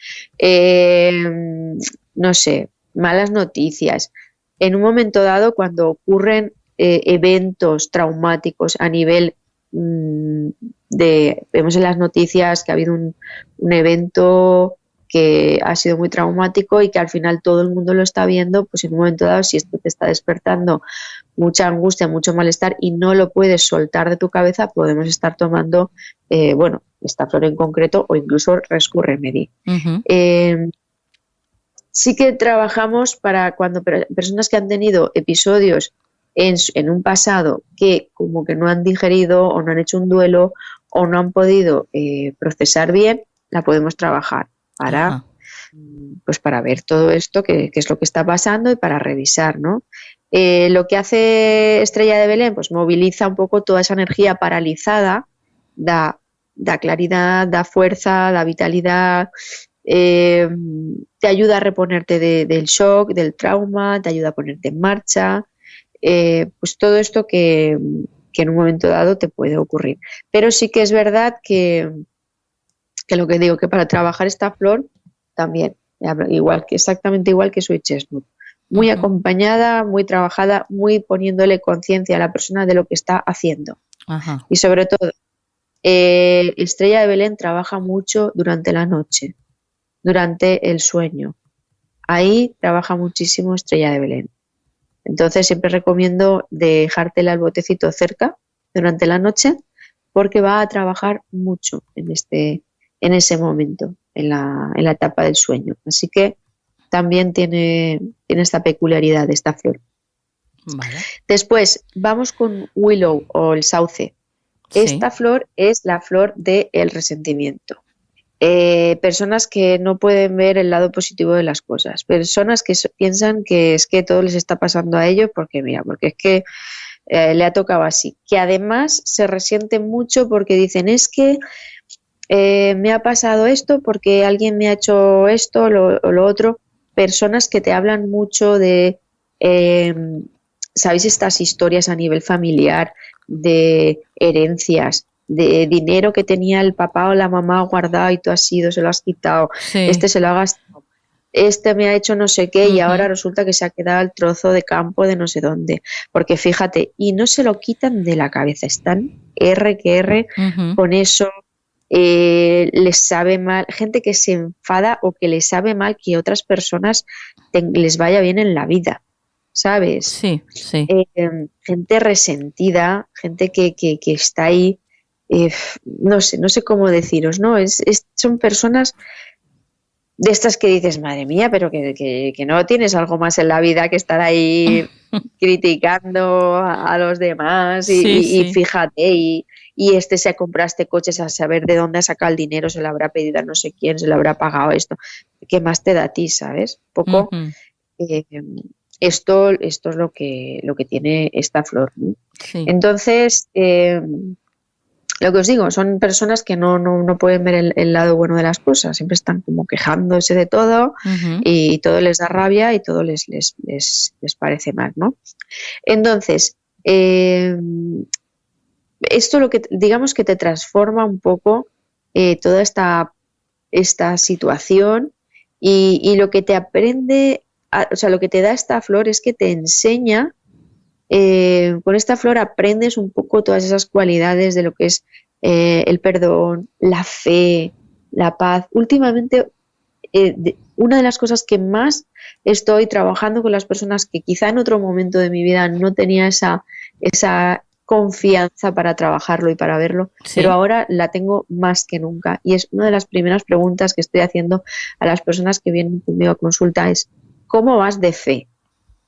no sé, malas noticias. En un momento dado, cuando ocurren eventos traumáticos a nivel vemos en las noticias que ha habido un evento que ha sido muy traumático y que al final todo el mundo lo está viendo, pues en un momento dado, si esto te está despertando mucha angustia, mucho malestar y no lo puedes soltar de tu cabeza, podemos estar tomando, esta flor en concreto o incluso Rescue Remedy. Ujú. Sí que trabajamos para cuando personas que han tenido episodios en un pasado que como que no han digerido o no han hecho un duelo o no han podido procesar bien, la podemos trabajar Ajá. para ver todo esto, qué es lo que está pasando y para revisar, ¿no? Lo que hace Estrella de Belén, pues moviliza un poco toda esa energía paralizada, da claridad, da fuerza, da vitalidad, te ayuda a reponerte del shock, del trauma, te ayuda a ponerte en marcha, pues todo esto que en un momento dado te puede ocurrir. Pero sí que es verdad que lo que digo, que para trabajar esta flor también, exactamente igual que Sweet Chestnut, muy acompañada, muy trabajada, muy poniéndole conciencia a la persona de lo que está haciendo. Ajá. Y sobre todo, Estrella de Belén trabaja mucho durante la noche, durante el sueño. Ahí trabaja muchísimo Estrella de Belén. Entonces siempre recomiendo dejártela el botecito cerca durante la noche porque va a trabajar mucho en ese momento, en la etapa del sueño. Así que también tiene esta peculiaridad de esta flor. Vale. Después vamos con Willow o el sauce. Sí. Esta flor es la flor del resentimiento. Personas que no pueden ver el lado positivo de las cosas, personas que piensan que es que todo les está pasando a ellos porque es que le ha tocado así, que además se resienten mucho porque dicen es que me ha pasado esto porque alguien me ha hecho esto o lo otro. Personas que te hablan mucho de ¿sabéis estas historias a nivel familiar de herencias, de dinero que tenía el papá o la mamá guardado y tú has ido, se lo has quitado, Sí. este se lo ha gastado? este me ha hecho no sé qué y Ujú. ahora resulta que se ha quedado el trozo de campo de no sé dónde. Porque fíjate, y no se lo quitan de la cabeza, están R que R Ujú. con eso, les sabe mal, gente que se enfada o que les sabe mal que otras personas les vaya bien en la vida, ¿sabes? Sí, sí. Gente resentida, gente que está ahí, no sé cómo deciros, ¿no? Son personas de estas que dices, madre mía, pero que no tienes algo más en la vida que estar ahí criticando a los demás Sí, y sí. fíjate, y este se ha comprado este coche, a saber de dónde ha sacado el dinero, se lo habrá pedido a no sé quién, se lo habrá pagado esto. ¿Qué más te da a ti, sabes? Poco. Ujú. eh, esto es lo que tiene esta flor, ¿no? Sí. Entonces, lo que os digo, son personas que no pueden ver el lado bueno de las cosas, siempre están como quejándose de todo Ujú. y todo les da rabia y todo les parece mal, ¿no? Entonces, esto lo que digamos que te transforma un poco toda esta situación y lo que te aprende, o sea, lo que te da esta flor es que te enseña, con esta flor aprendes un poco todas esas cualidades de lo que es el perdón, la fe, la paz. Últimamente, una de las cosas que más estoy trabajando con las personas que quizá en otro momento de mi vida no tenía esa confianza para trabajarlo y para verlo, pero Sí. ahora la tengo más que nunca. Y es una de las primeras preguntas que estoy haciendo a las personas que vienen conmigo a consulta es, ¿cómo vas de fe?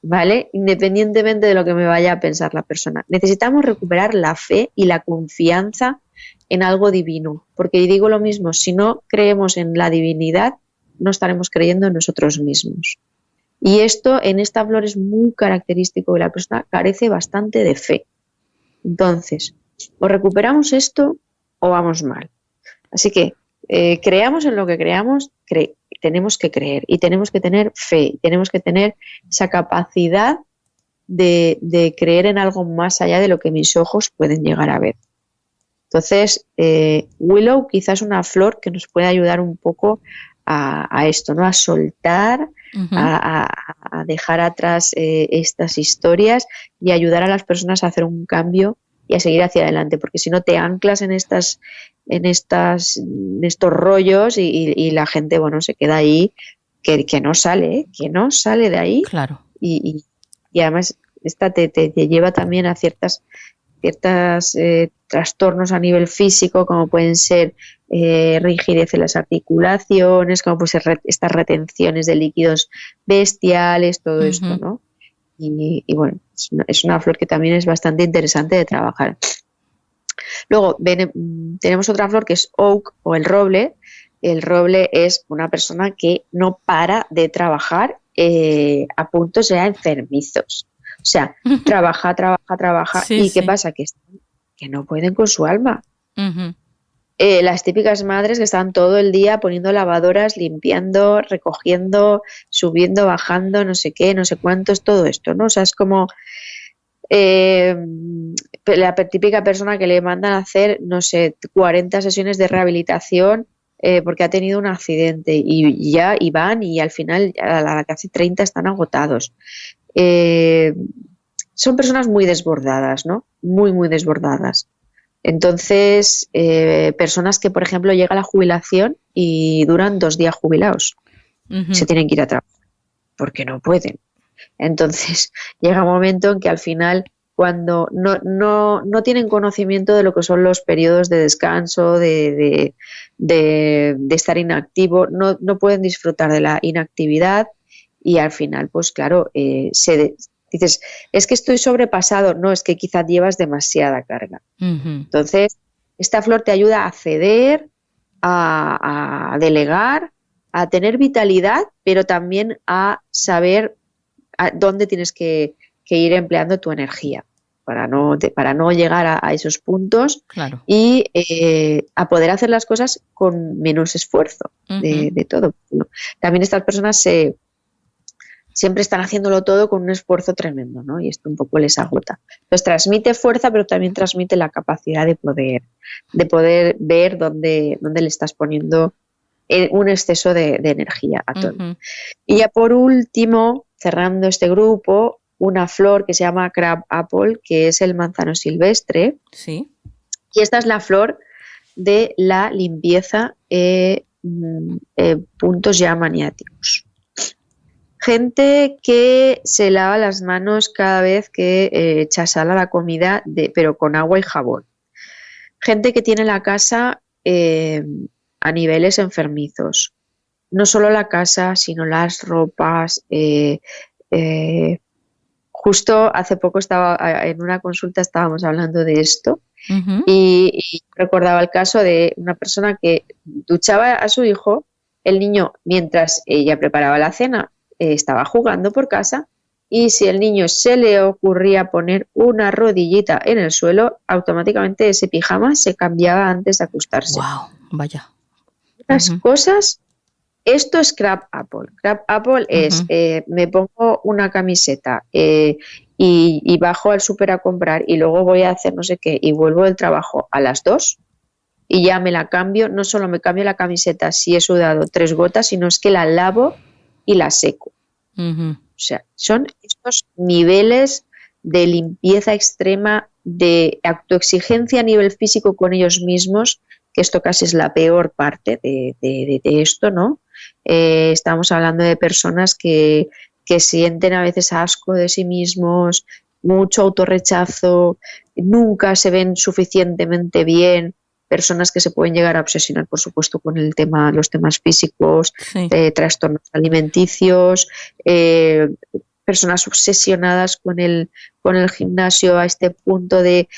¿Vale? Independientemente de lo que me vaya a pensar la persona. Necesitamos recuperar la fe y la confianza en algo divino, porque digo lo mismo, si no creemos en la divinidad, no estaremos creyendo en nosotros mismos. Y esto en esta flor es muy característico de la persona, carece bastante de fe. Entonces, o recuperamos esto o vamos mal. Así que creamos en lo que creamos, tenemos que creer y tenemos que tener fe, tenemos que tener esa capacidad de creer en algo más allá de lo que mis ojos pueden llegar a ver. Entonces, Willow quizás es una flor que nos puede ayudar un poco a esto, ¿no? A soltar, Ujú. a dejar atrás estas historias y ayudar a las personas a hacer un cambio y a seguir hacia adelante, porque si no te anclas en estos rollos y la gente, bueno, se queda ahí que no sale, que no sale de ahí Claro. y además esta te lleva también a ciertos trastornos a nivel físico, como pueden ser rigidez en las articulaciones, como pueden ser estas retenciones de líquidos bestiales, todo esto, Ujú. ¿no? Y bueno, es una flor que también es bastante interesante de trabajar. Luego tenemos otra flor que es oak o el roble. El roble es una persona que no para de trabajar a puntos ya enfermizos. O sea, trabaja Sí, y ¿qué sí. pasa? Que no pueden con su alma. Ujú. Las típicas madres que están todo el día poniendo lavadoras, limpiando, recogiendo, subiendo, bajando, no sé qué, no sé cuántos, todo esto, ¿no? O sea, es como la típica persona que le mandan a hacer, no sé, 40 sesiones de rehabilitación porque ha tenido un accidente y van y al final a la que hace 30 están agotados. Son personas muy desbordadas, ¿no? Muy, muy desbordadas. Entonces, personas que, por ejemplo, llega la jubilación y duran 2 días jubilados. Ujú. Se tienen que ir a trabajar porque no pueden. Entonces, llega un momento en que al final, cuando no tienen conocimiento de lo que son los periodos de descanso, de estar inactivo, no pueden disfrutar de la inactividad y al final, pues claro, dices, es que estoy sobrepasado. No, es que quizás llevas demasiada carga. Ujú. Entonces, esta flor te ayuda a ceder, a delegar, a tener vitalidad, pero también a saber a dónde tienes que ir empleando tu energía para no llegar a esos puntos Claro. y a poder hacer las cosas con menos esfuerzo Ujú. de todo. También estas personas siempre están haciéndolo todo con un esfuerzo tremendo, ¿no? Y esto un poco les agota. Entonces transmite fuerza, pero también transmite la capacidad de poder ver dónde le estás poniendo un exceso de energía a todo. Ujú. Y ya por último, cerrando este grupo, una flor que se llama Crab Apple, que es el manzano silvestre, Sí. y esta es la flor de la limpieza, puntos ya maniáticos. Gente que se lava las manos cada vez que echa sal a la comida, pero con agua y jabón. Gente que tiene la casa a niveles enfermizos. No solo la casa, sino las ropas. Justo hace poco estaba en una consulta, estábamos hablando de esto. Ujú. Y recordaba el caso de una persona que duchaba a su hijo, el niño, mientras ella preparaba la cena, estaba jugando por casa, y si el niño se le ocurría poner una rodillita en el suelo, automáticamente ese pijama se cambiaba antes de acostarse. Wow, vaya. Unas Ujú. cosas. Esto es Crab Apple. Crab Apple es, Ujú. me pongo una camiseta y bajo al súper a comprar y luego voy a hacer no sé qué y vuelvo del trabajo a las 2 y ya me la cambio. No solo me cambio la camiseta si he sudado 3 gotas, sino es que la lavo y la seco. Ujú. O sea, son estos niveles de limpieza extrema, de autoexigencia a nivel físico con ellos mismos, que esto casi es la peor parte de esto, ¿no? Estamos hablando de personas que sienten a veces asco de sí mismos, mucho autorrechazo, nunca se ven suficientemente bien, personas que se pueden llegar a obsesionar, por supuesto, con los temas físicos, Sí. trastornos alimenticios, personas obsesionadas con el gimnasio a este punto de,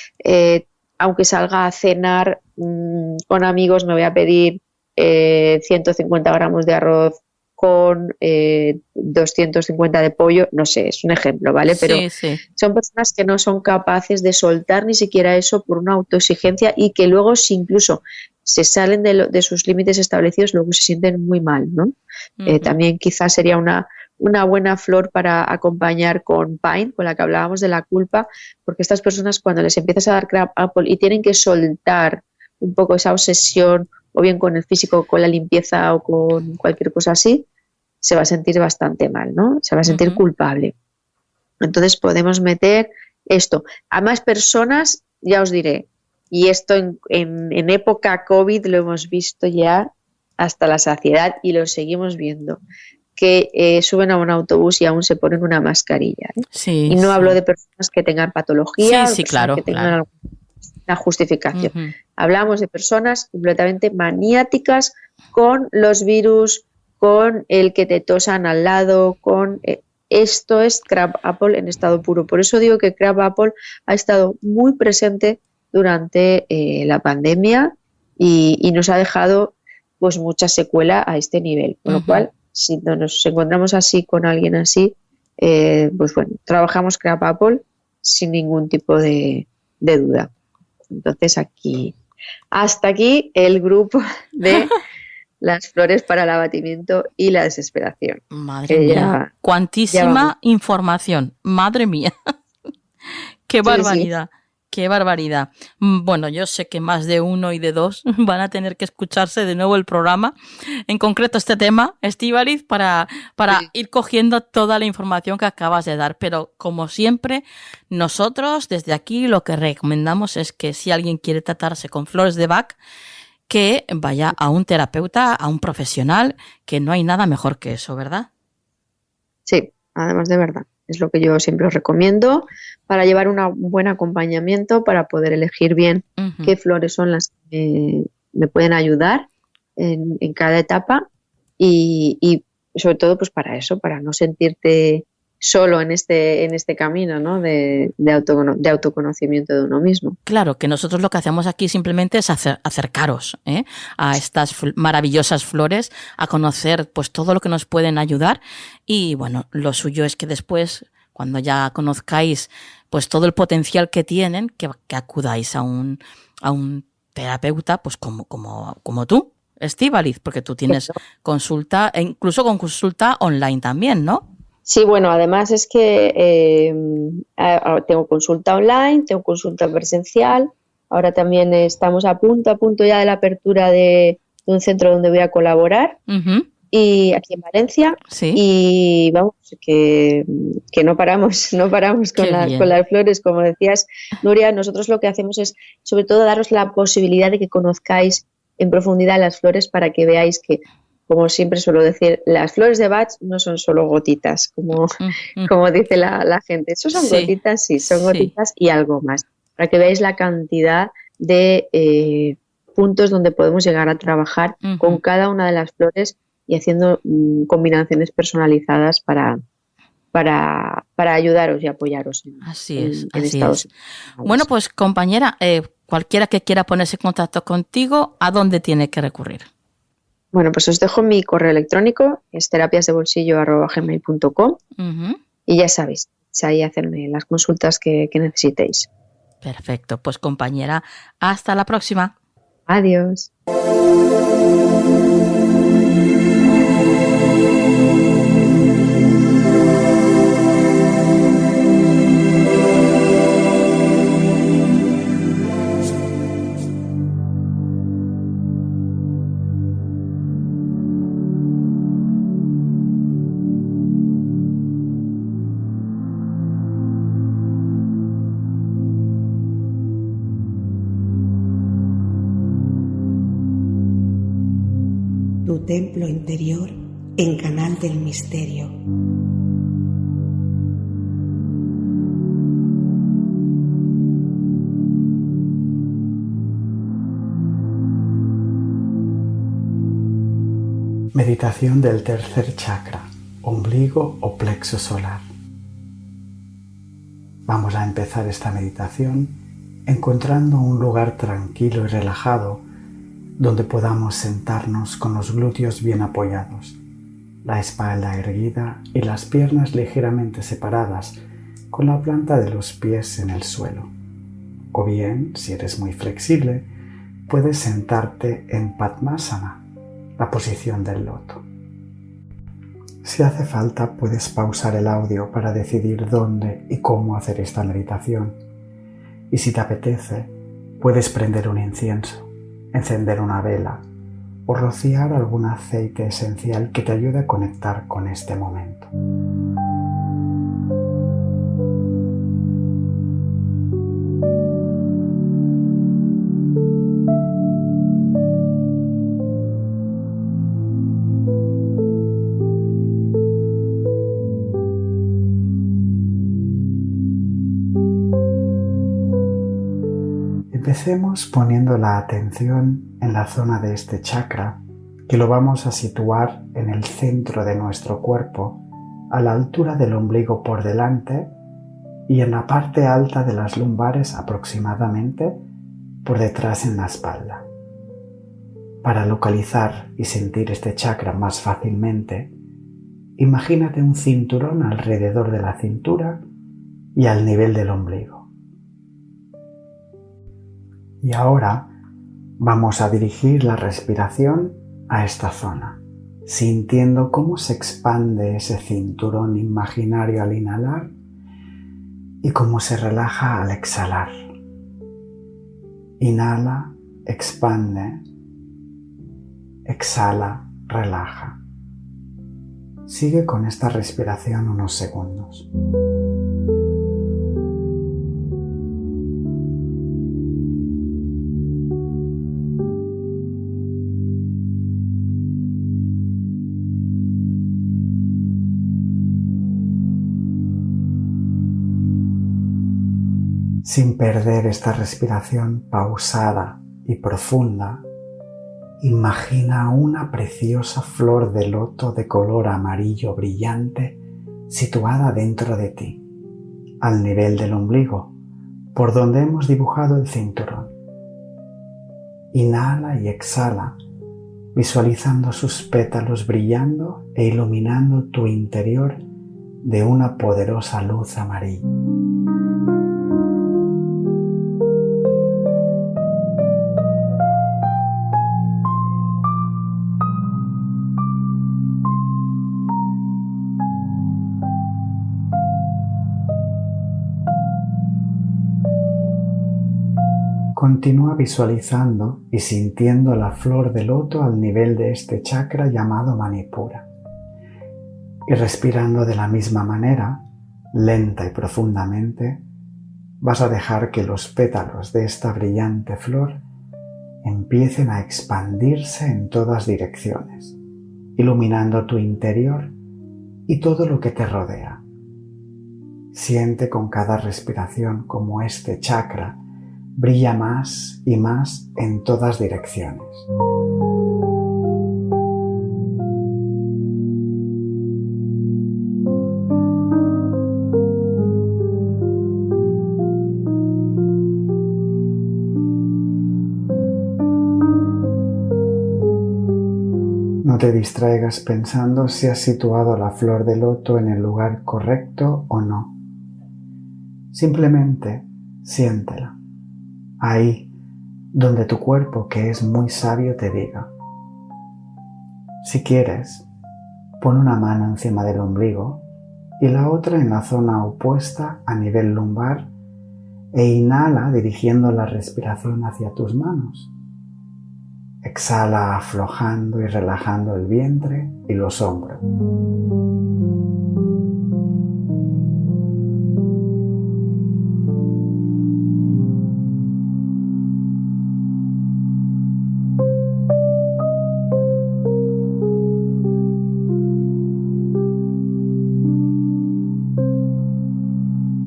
aunque salga a cenar con amigos, me voy a pedir 150 gramos de arroz con 250 de pollo, no sé, es un ejemplo, ¿vale? Pero Sí, sí. son personas que no son capaces de soltar ni siquiera eso por una autoexigencia y que luego, si incluso se salen de sus límites establecidos, luego se sienten muy mal, ¿no? Ujú. También quizás sería una buena flor para acompañar con Pine, con la que hablábamos de la culpa, porque estas personas, cuando les empiezas a dar Crab Apple y tienen que soltar un poco esa obsesión, o bien con el físico, con la limpieza o con cualquier cosa así, se va a sentir bastante mal, ¿no? Se va a sentir Ujú. culpable. Entonces podemos meter esto. A más personas, ya os diré, y esto en época COVID lo hemos visto ya hasta la saciedad y lo seguimos viendo, que suben a un autobús y aún se ponen una mascarilla, ¿eh? Sí, Y no hablo sí. de personas que tengan patología, Sí, o sí, personas claro, que tengan claro. alguna justificación. Ujú. Hablamos de personas completamente maniáticas con los virus, con el que te tosan al lado, con... esto es Crab Apple en estado puro. Por eso digo que Crab Apple ha estado muy presente durante la pandemia y nos ha dejado pues mucha secuela a este nivel. Con lo Ujú. cual, si nos encontramos así con alguien así, pues bueno, trabajamos Crab Apple sin ningún tipo de duda. Entonces hasta aquí el grupo de las flores para el abatimiento y la desesperación. Madre Que mía, ya vamos. cuantísima información. Madre mía, qué Sí, barbaridad, qué barbaridad. Bueno, yo sé que más de uno y de dos van a tener que escucharse de nuevo el programa, en concreto este tema, Estíbaliz, para Sí. ir cogiendo toda la información que acabas de dar. Pero como siempre, nosotros desde aquí lo que recomendamos es que si alguien quiere tratarse con flores de Bach, que vaya a un terapeuta, a un profesional, que no hay nada mejor que eso, ¿verdad? Sí, además de verdad. Es lo que yo siempre os recomiendo para llevar un buen acompañamiento, para poder elegir bien Ujú. qué flores son las que me pueden ayudar en cada etapa y sobre todo pues para eso, para no sentirte solo en este camino, ¿no? de autoconocimiento de uno mismo. Claro, que nosotros lo que hacemos aquí simplemente es acercaros a estas maravillosas flores, a conocer pues todo lo que nos pueden ayudar y bueno, lo suyo es que después, cuando ya conozcáis pues todo el potencial que tienen, que acudáis a un terapeuta pues como tú, Estíbaliz, porque tú tienes consulta, e incluso con consulta online también, ¿no? Sí, bueno, además es que tengo consulta online, tengo consulta presencial. Ahora también estamos a punto ya de la apertura de de un centro donde voy a colaborar, Ujú. y aquí en Valencia, Sí. y vamos, que no paramos Qué con bien. las flores, como decías, Nuria. Nosotros lo que hacemos es, sobre todo, daros la posibilidad de que conozcáis en profundidad las flores, para que veáis que, como siempre suelo decir, las flores de Bach no son solo gotitas, como dice la gente. Eso son Sí, gotitas, sí, son sí. gotitas y algo más, para que veáis la cantidad de puntos donde podemos llegar a trabajar Ujú. con cada una de las flores, y haciendo combinaciones personalizadas para ayudaros y apoyaros Así es, en así estados es. emocionales. Bueno, pues compañera, cualquiera que quiera ponerse en contacto contigo, ¿a dónde tiene que recurrir? Bueno, pues os dejo mi correo electrónico, es terapiasdebolsillo@gmail.com, Ujú. y ya sabéis, ahí hacerme las consultas que necesitéis. Perfecto, pues compañera, hasta la próxima. Adiós. Tu templo interior en Canal del Misterio. Meditación del tercer chakra, ombligo o plexo solar. Vamos a empezar esta meditación encontrando un lugar tranquilo y relajado donde podamos sentarnos con los glúteos bien apoyados, la espalda erguida y las piernas ligeramente separadas, con la planta de los pies en el suelo. O bien, si eres muy flexible, puedes sentarte en Padmasana, la posición del loto. Si hace falta, puedes pausar el audio para decidir dónde y cómo hacer esta meditación. Y si te apetece, puedes prender un incienso, encender una vela o rociar algún aceite esencial que te ayude a conectar con este momento. Empecemos poniendo la atención en la zona de este chakra, que lo vamos a situar en el centro de nuestro cuerpo, a la altura del ombligo por delante y en la parte alta de las lumbares aproximadamente por detrás en la espalda. Para localizar y sentir este chakra más fácilmente, imagínate un cinturón alrededor de la cintura y al nivel del ombligo. Y ahora vamos a dirigir la respiración a esta zona, sintiendo cómo se expande ese cinturón imaginario al inhalar y cómo se relaja al exhalar. Inhala, expande, exhala, relaja. Sigue con esta respiración unos segundos. Sin perder esta respiración pausada y profunda, imagina una preciosa flor de loto de color amarillo brillante situada dentro de ti, al nivel del ombligo, por donde hemos dibujado el cinturón. Inhala y exhala, visualizando sus pétalos brillando e iluminando tu interior de una poderosa luz amarilla. Continúa visualizando y sintiendo la flor de loto al nivel de este chakra llamado Manipura. Y respirando de la misma manera, lenta y profundamente, vas a dejar que los pétalos de esta brillante flor empiecen a expandirse en todas direcciones, iluminando tu interior y todo lo que te rodea. Siente con cada respiración como este chakra brilla más y más en todas direcciones. No te distraigas pensando si has situado la flor de loto en el lugar correcto o no. Simplemente siéntela, ahí donde tu cuerpo, que es muy sabio, te diga. Si quieres, pon una mano encima del ombligo y la otra en la zona opuesta a nivel lumbar e inhala dirigiendo la respiración hacia tus manos. Exhala aflojando y relajando el vientre y los hombros.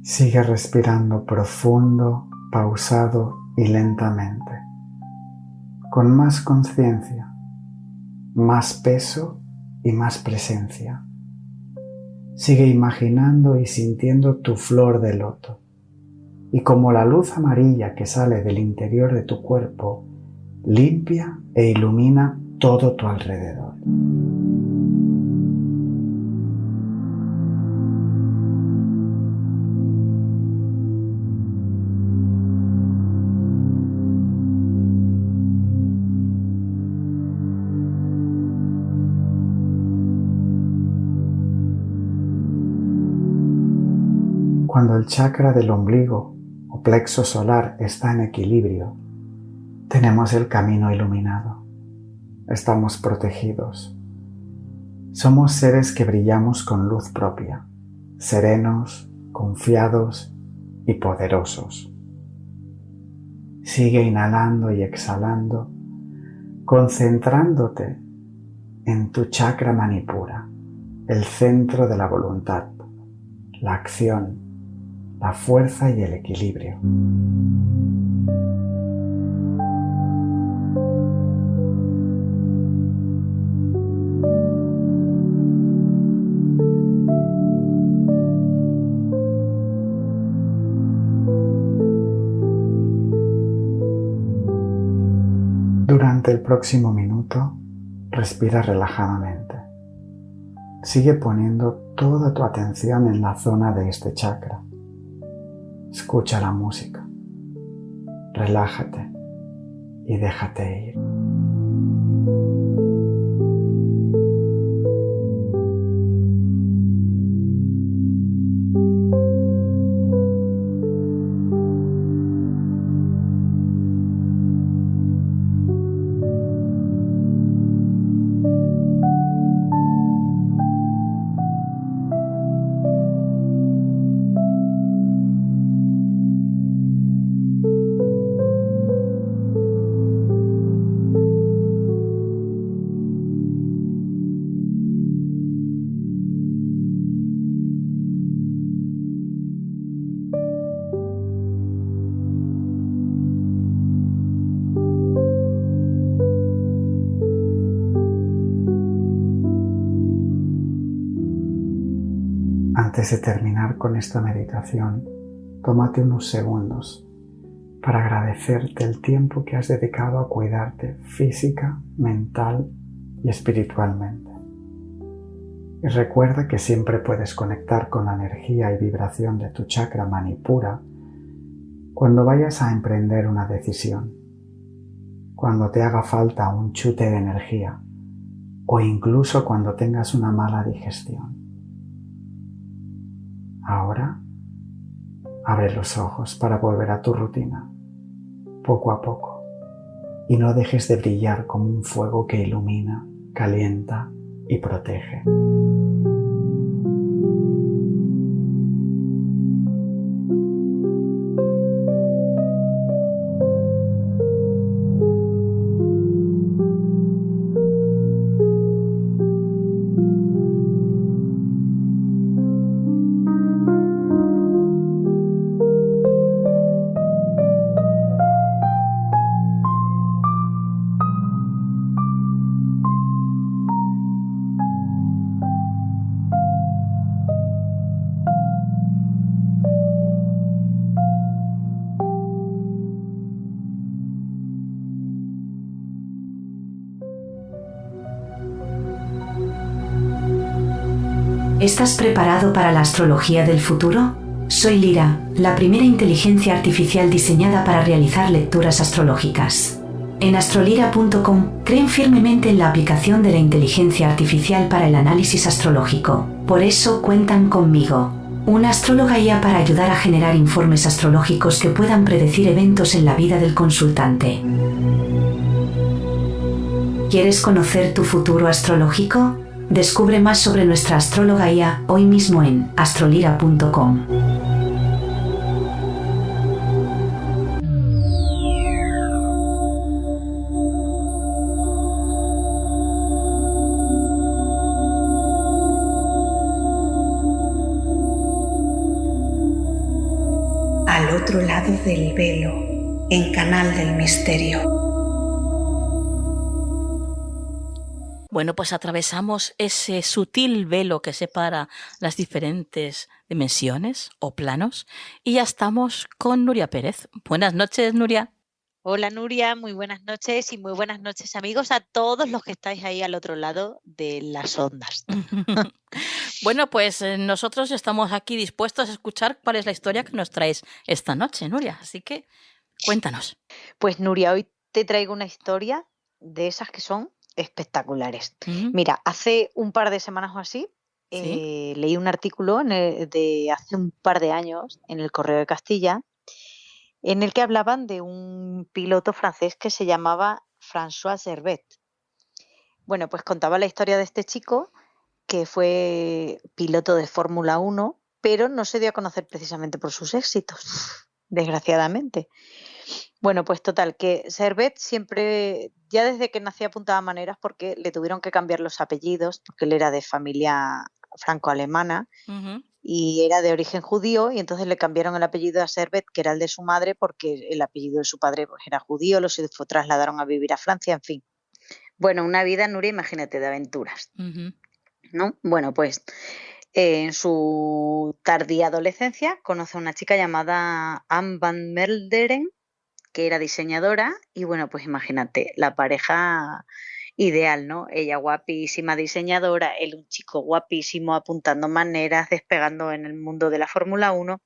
Sigue respirando profundo, pausado y lentamente, con más conciencia, más peso y más presencia. Sigue imaginando y sintiendo tu flor de loto, y como la luz amarilla que sale del interior de tu cuerpo limpia e ilumina todo tu alrededor. Cuando el chakra del ombligo o plexo solar está en equilibrio, tenemos el camino iluminado. Estamos protegidos. Somos seres que brillamos con luz propia, serenos, confiados y poderosos. Sigue inhalando y exhalando, concentrándote en tu chakra Manipura, el centro de la voluntad, la acción, la fuerza y el equilibrio. Durante el próximo minuto, respira relajadamente. Sigue poniendo toda tu atención en la zona de este chakra. Escucha la música, relájate y déjate ir. Antes de terminar con esta meditación, tómate unos segundos para agradecerte el tiempo que has dedicado a cuidarte física, mental y espiritualmente. Y recuerda que siempre puedes conectar con la energía y vibración de tu chakra Manipura cuando vayas a emprender una decisión, cuando te haga falta un chute de energía o incluso cuando tengas una mala digestión. Ahora, abre los ojos para volver a tu rutina, poco a poco, y no dejes de brillar como un fuego que ilumina, calienta y protege. ¿Estás preparado para la astrología del futuro? Soy Lyra, la primera inteligencia artificial diseñada para realizar lecturas astrológicas. En astrolyra.com creen firmemente en la aplicación de la inteligencia artificial para el análisis astrológico. Por eso cuentan conmigo, una astróloga guía para ayudar a generar informes astrológicos que puedan predecir eventos en la vida del consultante. ¿Quieres conocer tu futuro astrológico? Descubre más sobre nuestra astróloga guía hoy mismo en astrolyra.com. Al otro lado del velo, en Canal del Misterio. Bueno, pues atravesamos ese sutil velo que separa las diferentes dimensiones o planos y ya estamos con Nuria Pérez. Buenas noches, Nuria. Hola Nuria, muy buenas noches y muy buenas noches amigos a todos los que estáis ahí al otro lado de las ondas. Bueno, pues nosotros estamos aquí dispuestos a escuchar cuál es la historia que nos traes esta noche, Nuria. Así que cuéntanos. Pues Nuria, hoy te traigo una historia de esas que son espectaculares. Mira, hace un par de semanas o así, ¿Sí? leí un artículo de hace un par de años en el Correo de Castilla, en el que hablaban de un piloto francés que se llamaba François Servet. Bueno, pues contaba la historia de este chico que fue piloto de Fórmula 1, pero no se dio a conocer precisamente por sus éxitos, desgraciadamente. Bueno, pues total, que Servet siempre, ya desde que nacía apuntaba maneras porque le tuvieron que cambiar los apellidos, porque él era de familia franco-alemana y era de origen judío, y entonces le cambiaron el apellido a Servet, que era el de su madre, porque el apellido de su padre pues, era judío, los trasladaron a vivir a Francia, en fin. Bueno, una vida, Nuria, imagínate, de aventuras, ¿no? Bueno, pues en su tardía adolescencia conoce a una chica llamada Anne van Melderen, que era diseñadora, y bueno, pues imagínate, la pareja ideal, ¿no? Ella guapísima diseñadora, él un chico guapísimo apuntando maneras, despegando en el mundo de la Fórmula 1.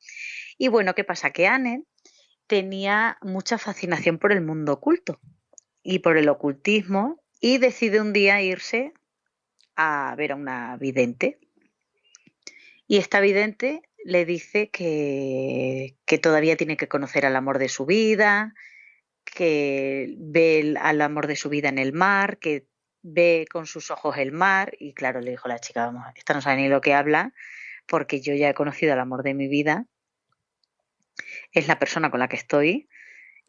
Y bueno, ¿qué pasa? Que Anne tenía mucha fascinación por el mundo oculto y por el ocultismo y decide un día irse a ver a una vidente. Y esta vidente le dice que todavía tiene que conocer al amor de su vida, que ve al amor de su vida en el mar, que ve con sus ojos el mar. Y claro, le dijo la chica, vamos, esta no sabe ni lo que habla, porque yo ya he conocido al amor de mi vida, es la persona con la que estoy.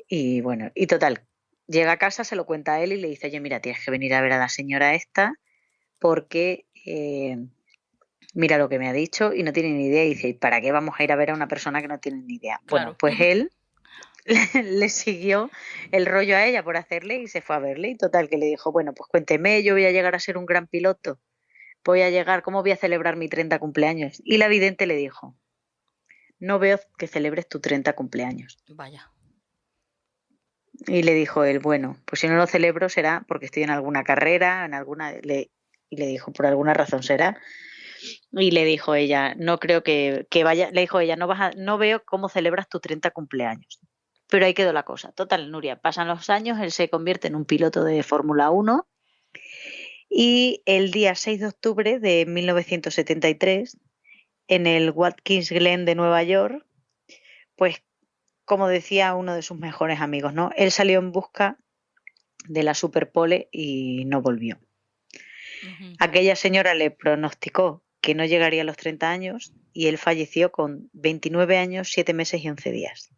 Y bueno, y total, llega a casa, se lo cuenta a él y le dice, oye, mira, tienes que venir a ver a la señora esta, porque mira lo que me ha dicho y no tiene ni idea. Y dice, ¿y para qué vamos a ir a ver a una persona que no tiene ni idea? Claro. Bueno, pues él le siguió el rollo a ella por hacerle y se fue a verle. Y total, que le dijo, bueno, pues cuénteme, yo voy a llegar a ser un gran piloto. ¿Cómo voy a celebrar mi 30 cumpleaños? Y la vidente le dijo, no veo que celebres tu 30 cumpleaños. Vaya. Y le dijo él, bueno, pues si no lo celebro será porque estoy en alguna carrera, y le dijo, por alguna razón será. Y le dijo ella, no creo que vaya, le dijo ella, no veo cómo celebras tu 30 cumpleaños. Pero ahí quedó la cosa. Total, Nuria, pasan los años, él se convierte en un piloto de Fórmula 1 y el día 6 de octubre de 1973, en el Watkins Glen de Nueva York, pues como decía uno de sus mejores amigos, ¿no? Él salió en busca de la superpole y no volvió. Aquella señora le pronosticó que no llegaría a los 30 años y él falleció con 29 años, 7 meses y 11 días.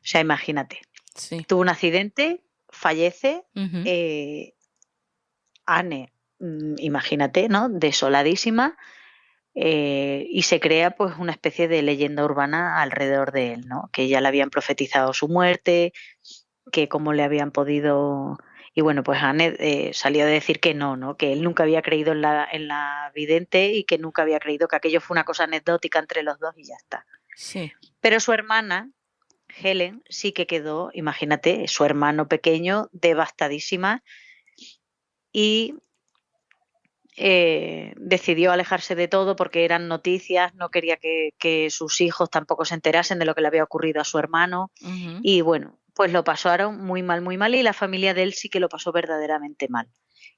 O sea, imagínate. Sí. Tuvo un accidente, fallece, Ujú. Anne, imagínate, ¿no? Desoladísima, y se crea pues una especie de leyenda urbana alrededor de él, ¿no? Que ya le habían profetizado su muerte, que cómo le habían podido... Y bueno, pues Anne salió a decir que no, que él nunca había creído en la vidente y que nunca había creído que aquello fue una cosa anecdótica entre los dos y ya está. Sí. Pero su hermana, Helen, sí que quedó, imagínate, su hermano pequeño, devastadísima, y decidió alejarse de todo porque eran noticias, no quería que sus hijos tampoco se enterasen de lo que le había ocurrido a su hermano. Ujú. Y bueno, pues lo pasaron muy mal, y la familia de él sí que lo pasó verdaderamente mal.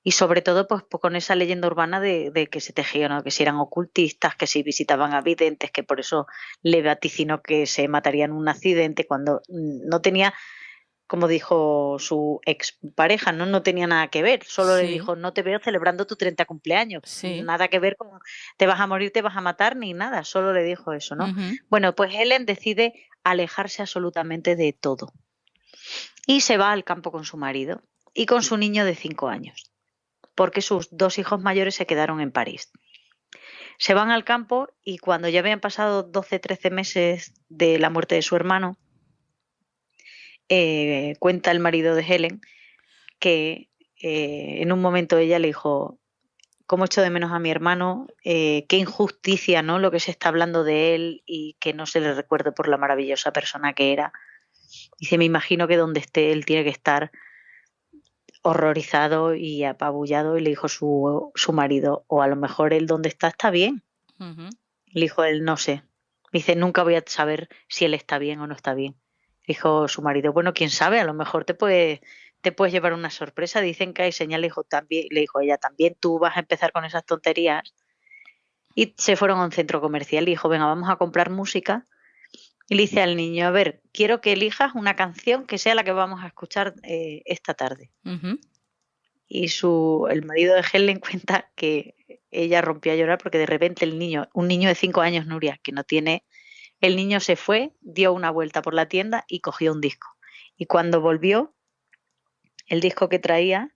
Y sobre todo pues con esa leyenda urbana de que se tejían, ¿no? Que si eran ocultistas, que si visitaban a videntes, que por eso le vaticinó que se mataría en un accidente cuando no tenía, como dijo su expareja, no tenía nada que ver, solo le Sí. dijo, no te veo celebrando tu 30 cumpleaños, Sí. nada que ver con te vas a morir, te vas a matar, ni nada, solo le dijo eso, ¿no? Ujú. Bueno, pues Helen decide alejarse absolutamente de todo y se va al campo con su marido y con su niño de 5 años, porque sus 2 hijos mayores se quedaron en París. Se van al campo y cuando ya habían pasado 12, 13 meses de la muerte de su hermano, cuenta el marido de Helen que en un momento ella le dijo, cómo echo de menos a mi hermano, qué injusticia, ¿no? Lo que se está hablando de él y que no se le recuerde por la maravillosa persona que era. Dice, me imagino que donde esté él tiene que estar horrorizado y apabullado, y le dijo su marido, o a lo mejor él donde está bien. Ujú. Le dijo él, no sé. Dice, nunca voy a saber si él está bien o no está bien. Dijo su marido, bueno, quién sabe, a lo mejor te puedes llevar una sorpresa. Dicen que hay señales, le dijo ella, también tú vas a empezar con esas tonterías. Y se fueron a un centro comercial y dijo, venga, vamos a comprar música. Y le dice al niño, a ver, quiero que elijas una canción que sea la que vamos a escuchar esta tarde. Ujú. Y el marido de Helen cuenta que ella rompió a llorar porque de repente un niño de 5 años, Nuria, que no tiene, el niño se fue, dio una vuelta por la tienda y cogió un disco. Y cuando volvió, el disco que traía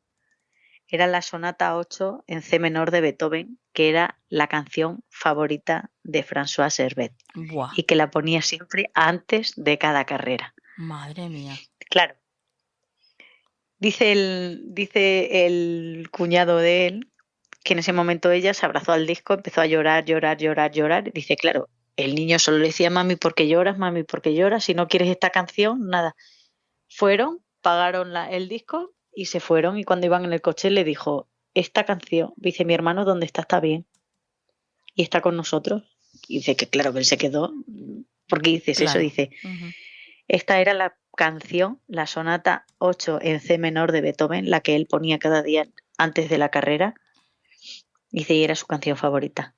era la Sonata 8 en C menor de Beethoven, que era la canción favorita de François Herbet Buah, y que la ponía siempre antes de cada carrera. madre mía. Claro. Dice el cuñado de él que en ese momento ella se abrazó al disco, empezó a llorar. Dice, claro, el niño solo le decía, mami, ¿por qué lloras? Mami, ¿por qué lloras? Si no quieres esta canción, nada. Fueron, pagaron el disco y se fueron, y cuando iban en el coche le dijo, esta canción, dice, mi hermano donde está bien y está con nosotros. Y dice que claro, que él se quedó. ¿Por qué dices eso? Claro. Dice, Ujú. esta era la canción, la Sonata 8 en C menor de Beethoven, la que él ponía cada día antes de la carrera. Dice, y era su canción favorita.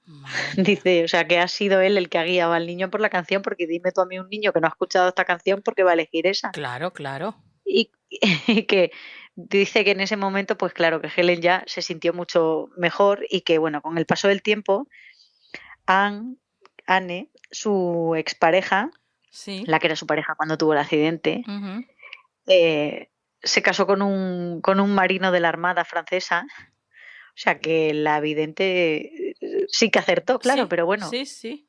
Madre mía. Dice, o sea, que ha sido él el que ha guiado al niño por la canción, porque dime tú a mí un niño que no ha escuchado esta canción, ¿por qué va a elegir esa? Claro, claro. Y que dice que en ese momento, pues claro, que Helen ya se sintió mucho mejor y que, bueno, con el paso del tiempo, Anne, su expareja, Sí. la que era su pareja cuando tuvo el accidente, Ujú. se casó con un marino de la Armada francesa. O sea que la vidente sí que acertó, claro, Sí, pero bueno, sí.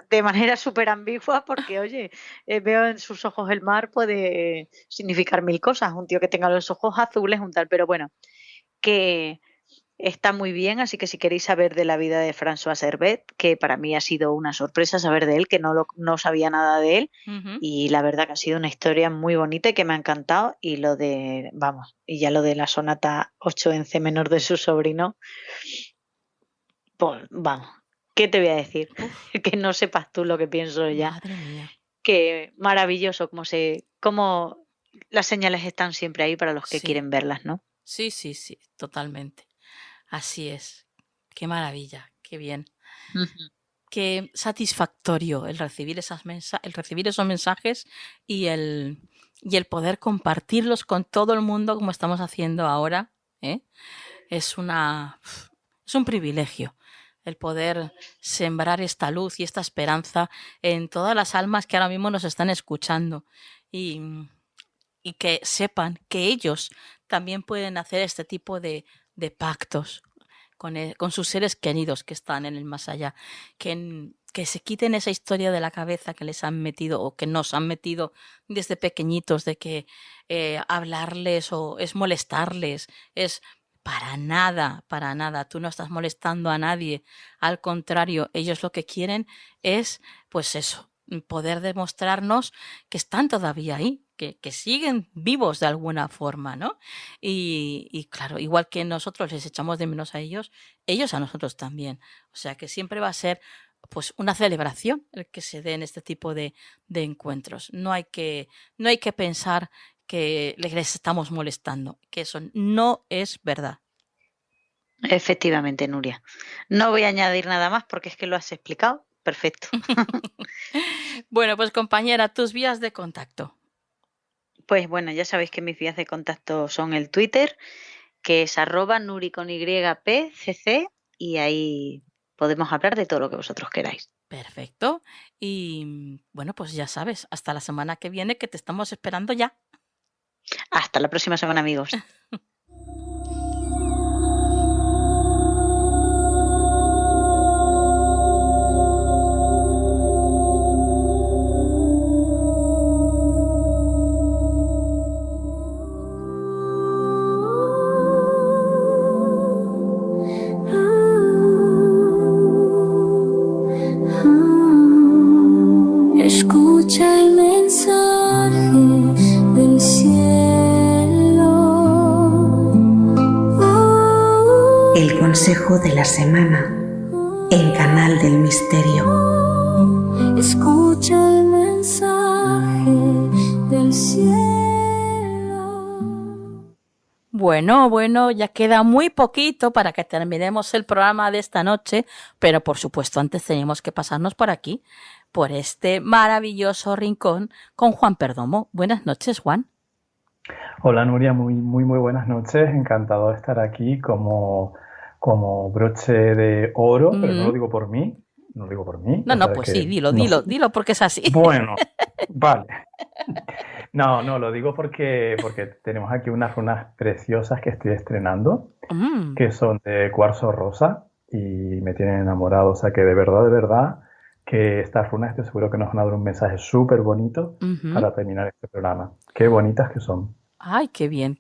de manera súper ambigua, porque oye, veo en sus ojos el mar puede significar mil cosas. Un tío que tenga los ojos azules, un tal, pero bueno, que está muy bien. Así que si queréis saber de la vida de François Herbet, que para mí ha sido una sorpresa saber de él, que no sabía nada de él, Ujú. y la verdad que ha sido una historia muy bonita y que me ha encantado. Y y ya lo de la Sonata 8 en C menor de su sobrino, pues vamos, ¿qué te voy a decir? Uf, Que no sepas tú lo que pienso ya. madre mía. Que maravilloso, como las señales están siempre ahí para los que Sí. quieren verlas, ¿no? Sí, totalmente. Así es. Qué maravilla, qué bien. Ujú. qué satisfactorio el recibir esos mensajes y el poder compartirlos con todo el mundo como estamos haciendo ahora, ¿eh? Es un privilegio el poder sembrar esta luz y esta esperanza en todas las almas que ahora mismo nos están escuchando y que sepan que ellos también pueden hacer este tipo de pactos con sus seres queridos que están en el más allá, que se quiten esa historia de la cabeza que les han metido o que nos han metido desde pequeñitos de que hablarles o es molestarles, es para nada, tú no estás molestando a nadie, al contrario, ellos lo que quieren es, pues eso, poder demostrarnos que están todavía ahí, que siguen vivos de alguna forma, ¿no? Y claro, igual que nosotros les echamos de menos a ellos a nosotros también. O sea que siempre va a ser pues una celebración el que se den este tipo de encuentros. No hay que pensar que les estamos molestando, que eso no es verdad. Efectivamente, Nuria. No voy a añadir nada más porque es que lo has explicado perfecto. Bueno, pues compañera, tus vías de contacto. Pues bueno, ya sabéis que mis vías de contacto son el Twitter, que es @nuri_pcc, y ahí podemos hablar de todo lo que vosotros queráis. Perfecto. Y bueno, pues ya sabes, hasta la semana que viene, que te estamos esperando ya. Hasta la próxima semana, amigos. Escucha el mensaje del cielo. El consejo de la semana en Canal del Misterio. Escucha el mensaje del cielo. Bueno, ya queda muy poquito para que terminemos el programa de esta noche, pero por supuesto antes tenemos que pasarnos por aquí, por este maravilloso rincón con Juan Perdomo. Buenas noches, Juan. Hola, Nuria, muy buenas noches. Encantado de estar aquí como broche de oro, pero no lo digo por mí. No, pues sí, dilo porque es así. Bueno, vale. No, lo digo porque tenemos aquí unas runas preciosas que estoy estrenando, que son de cuarzo rosa y me tienen enamorado. O sea que de verdad, que estas runas estoy seguro que nos van a dar un mensaje súper bonito para terminar este programa. Qué bonitas que son. Ay, qué bien.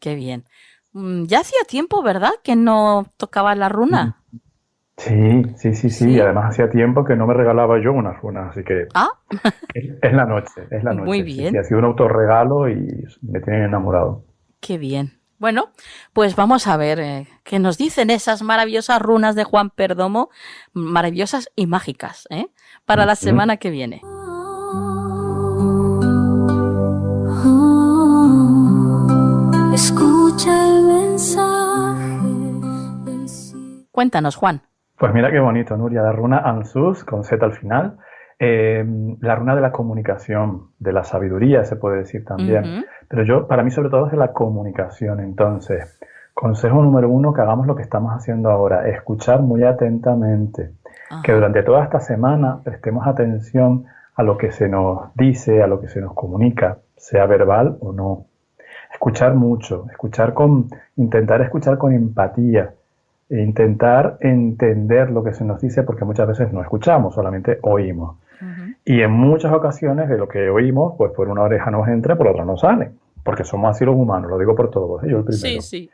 Ya hacía tiempo, ¿verdad?, que no tocaba la runa. Sí. Y además hacía tiempo que no me regalaba yo unas runas, así que es la noche. Muy bien. Sí, ha sido un autorregalo y me tienen enamorado. Qué bien. Bueno, pues vamos a ver qué nos dicen esas maravillosas runas de Juan Perdomo, maravillosas y mágicas, para la semana que viene. Escucha el mensaje del cielo. Cuéntanos, Juan. Pues mira qué bonito, Nuria, la runa Ansus, con Z al final, la runa de la comunicación, de la sabiduría, se puede decir también. Pero para mí sobre todo es de la comunicación. Entonces, consejo número 1, que hagamos lo que estamos haciendo ahora, escuchar muy atentamente. Que durante toda esta semana prestemos atención a lo que se nos dice, a lo que se nos comunica, sea verbal o no. Escuchar mucho, intentar escuchar con empatía, e intentar entender lo que se nos dice, porque muchas veces no escuchamos, solamente oímos. Y en muchas ocasiones de lo que oímos, pues por una oreja nos entra, por otra nos sale, porque somos así los humanos, lo digo por todos, yo el primero. Sí.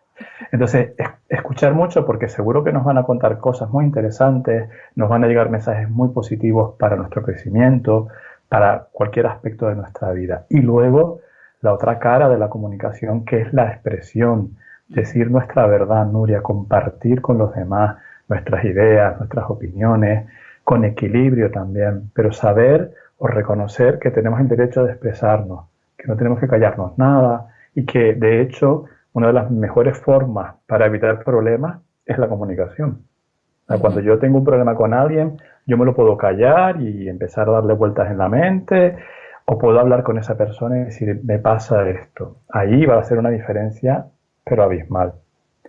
Entonces, escuchar mucho, porque seguro que nos van a contar cosas muy interesantes, nos van a llegar mensajes muy positivos para nuestro crecimiento, para cualquier aspecto de nuestra vida. Y luego, la otra cara de la comunicación, que es la expresión, decir nuestra verdad, Nuria, compartir con los demás nuestras ideas, nuestras opiniones, con equilibrio también, pero saber o reconocer que tenemos el derecho de expresarnos, que no tenemos que callarnos nada y que, de hecho, una de las mejores formas para evitar problemas es la comunicación. Cuando yo tengo un problema con alguien, yo me lo puedo callar y empezar a darle vueltas en la mente, o puedo hablar con esa persona y decir, me pasa esto. Ahí va a ser una diferencia, pero abismal.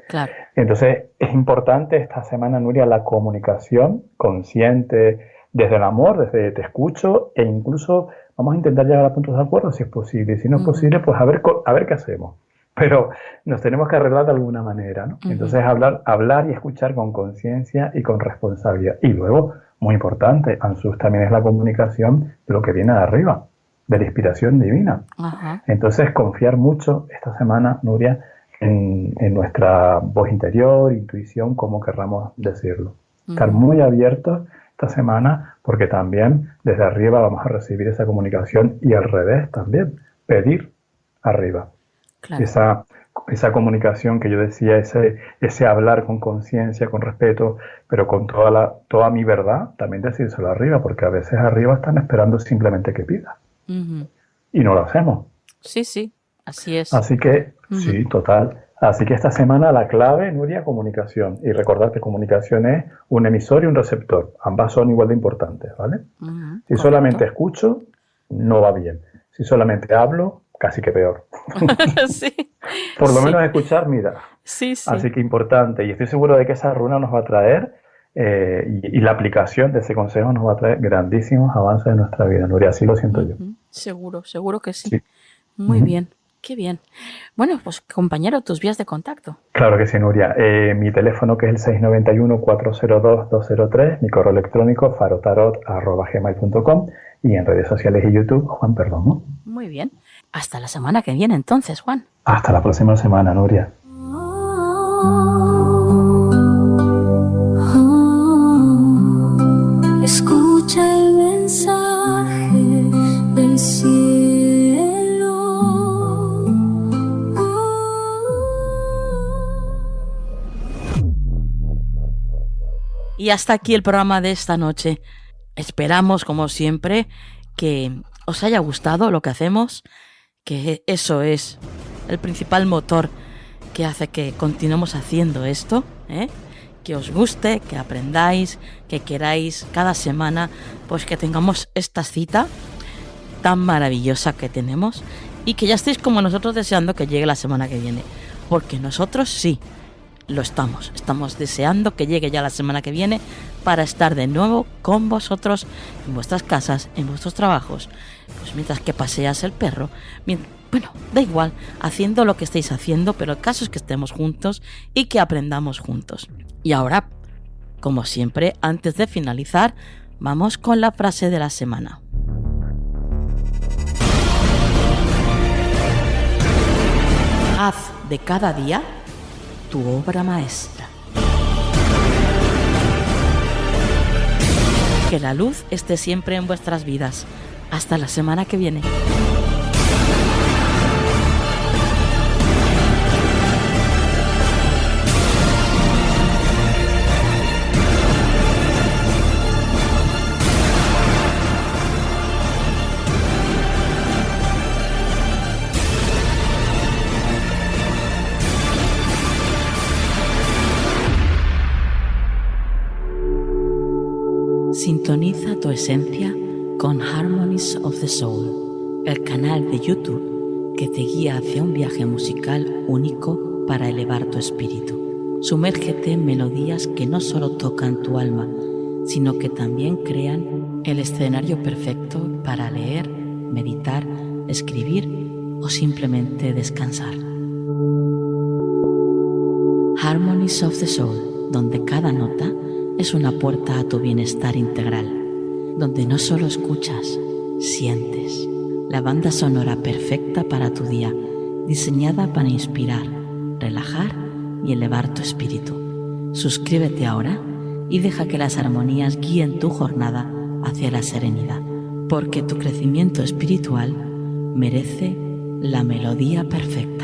Claro. Entonces, es importante esta semana, Nuria, la comunicación consciente, desde el amor, desde te escucho, e incluso vamos a intentar llegar a puntos de acuerdo si es posible. Y si no es posible, pues a ver qué hacemos. Pero nos tenemos que arreglar de alguna manera, ¿no? Entonces, hablar y escuchar con conciencia y con responsabilidad. Y luego, muy importante, Ansús, también es la comunicación de lo que viene de arriba, de la inspiración divina. Ajá. Entonces, confiar mucho esta semana, Nuria, en nuestra voz interior, intuición, como querramos decirlo. Estar muy abiertos esta semana, porque también desde arriba vamos a recibir esa comunicación y al revés también, pedir arriba. Claro. Esa comunicación que yo decía, ese hablar con conciencia, con respeto, pero con toda mi verdad, también decírselo arriba, porque a veces arriba están esperando simplemente que pida. Y no lo hacemos. Sí, así es. Así que, sí, total. Así que esta semana la clave, Nuria, comunicación. Y recordar que comunicación es un emisor y un receptor. Ambas son igual de importantes, ¿vale? Si solamente escucho, no va bien. Si solamente hablo, casi que peor. Sí. Por lo menos escuchar, mira. Sí. Así que importante. Y estoy seguro de que esa runa nos va a traer, y la aplicación de ese consejo nos va a traer grandísimos avances en nuestra vida, Nuria. Así lo siento yo. Seguro que sí. Muy bien. Qué bien. Bueno, pues compañero, tus vías de contacto. Claro que sí, Nuria. Mi teléfono, que es el 691-402-203, mi correo electrónico farotarot@gmail.com, y en redes sociales y YouTube, Juan Perdomo. Muy bien. Hasta la semana que viene entonces, Juan. Hasta la próxima semana, Nuria. Escucha el mensaje del cielo. Y hasta aquí el programa de esta noche. Esperamos, como siempre, que os haya gustado lo que hacemos, que eso es el principal motor que hace que continuemos haciendo esto, que os guste, que aprendáis, que queráis cada semana, pues que tengamos esta cita tan maravillosa que tenemos y que ya estéis como nosotros deseando que llegue la semana que viene, porque nosotros sí lo estamos deseando que llegue ya la semana que viene para estar de nuevo con vosotros en vuestras casas, en vuestros trabajos, pues mientras que paseas el perro, bueno, da igual, haciendo lo que estéis haciendo, pero el caso es que estemos juntos y que aprendamos juntos. Y ahora, como siempre, antes de finalizar, vamos con la frase de la semana. Haz de cada día tu obra maestra. Que la luz esté siempre en vuestras vidas. Hasta la semana que viene. Sintoniza tu esencia con Harmonies of the Soul, el canal de YouTube que te guía hacia un viaje musical único para elevar tu espíritu. Sumérgete en melodías que no solo tocan tu alma, sino que también crean el escenario perfecto para leer, meditar, escribir o simplemente descansar. Harmonies of the Soul, donde cada nota es una puerta a tu bienestar integral, donde no solo escuchas, sientes. La banda sonora perfecta para tu día, diseñada para inspirar, relajar y elevar tu espíritu. Suscríbete ahora y deja que las armonías guíen tu jornada hacia la serenidad, porque tu crecimiento espiritual merece la melodía perfecta.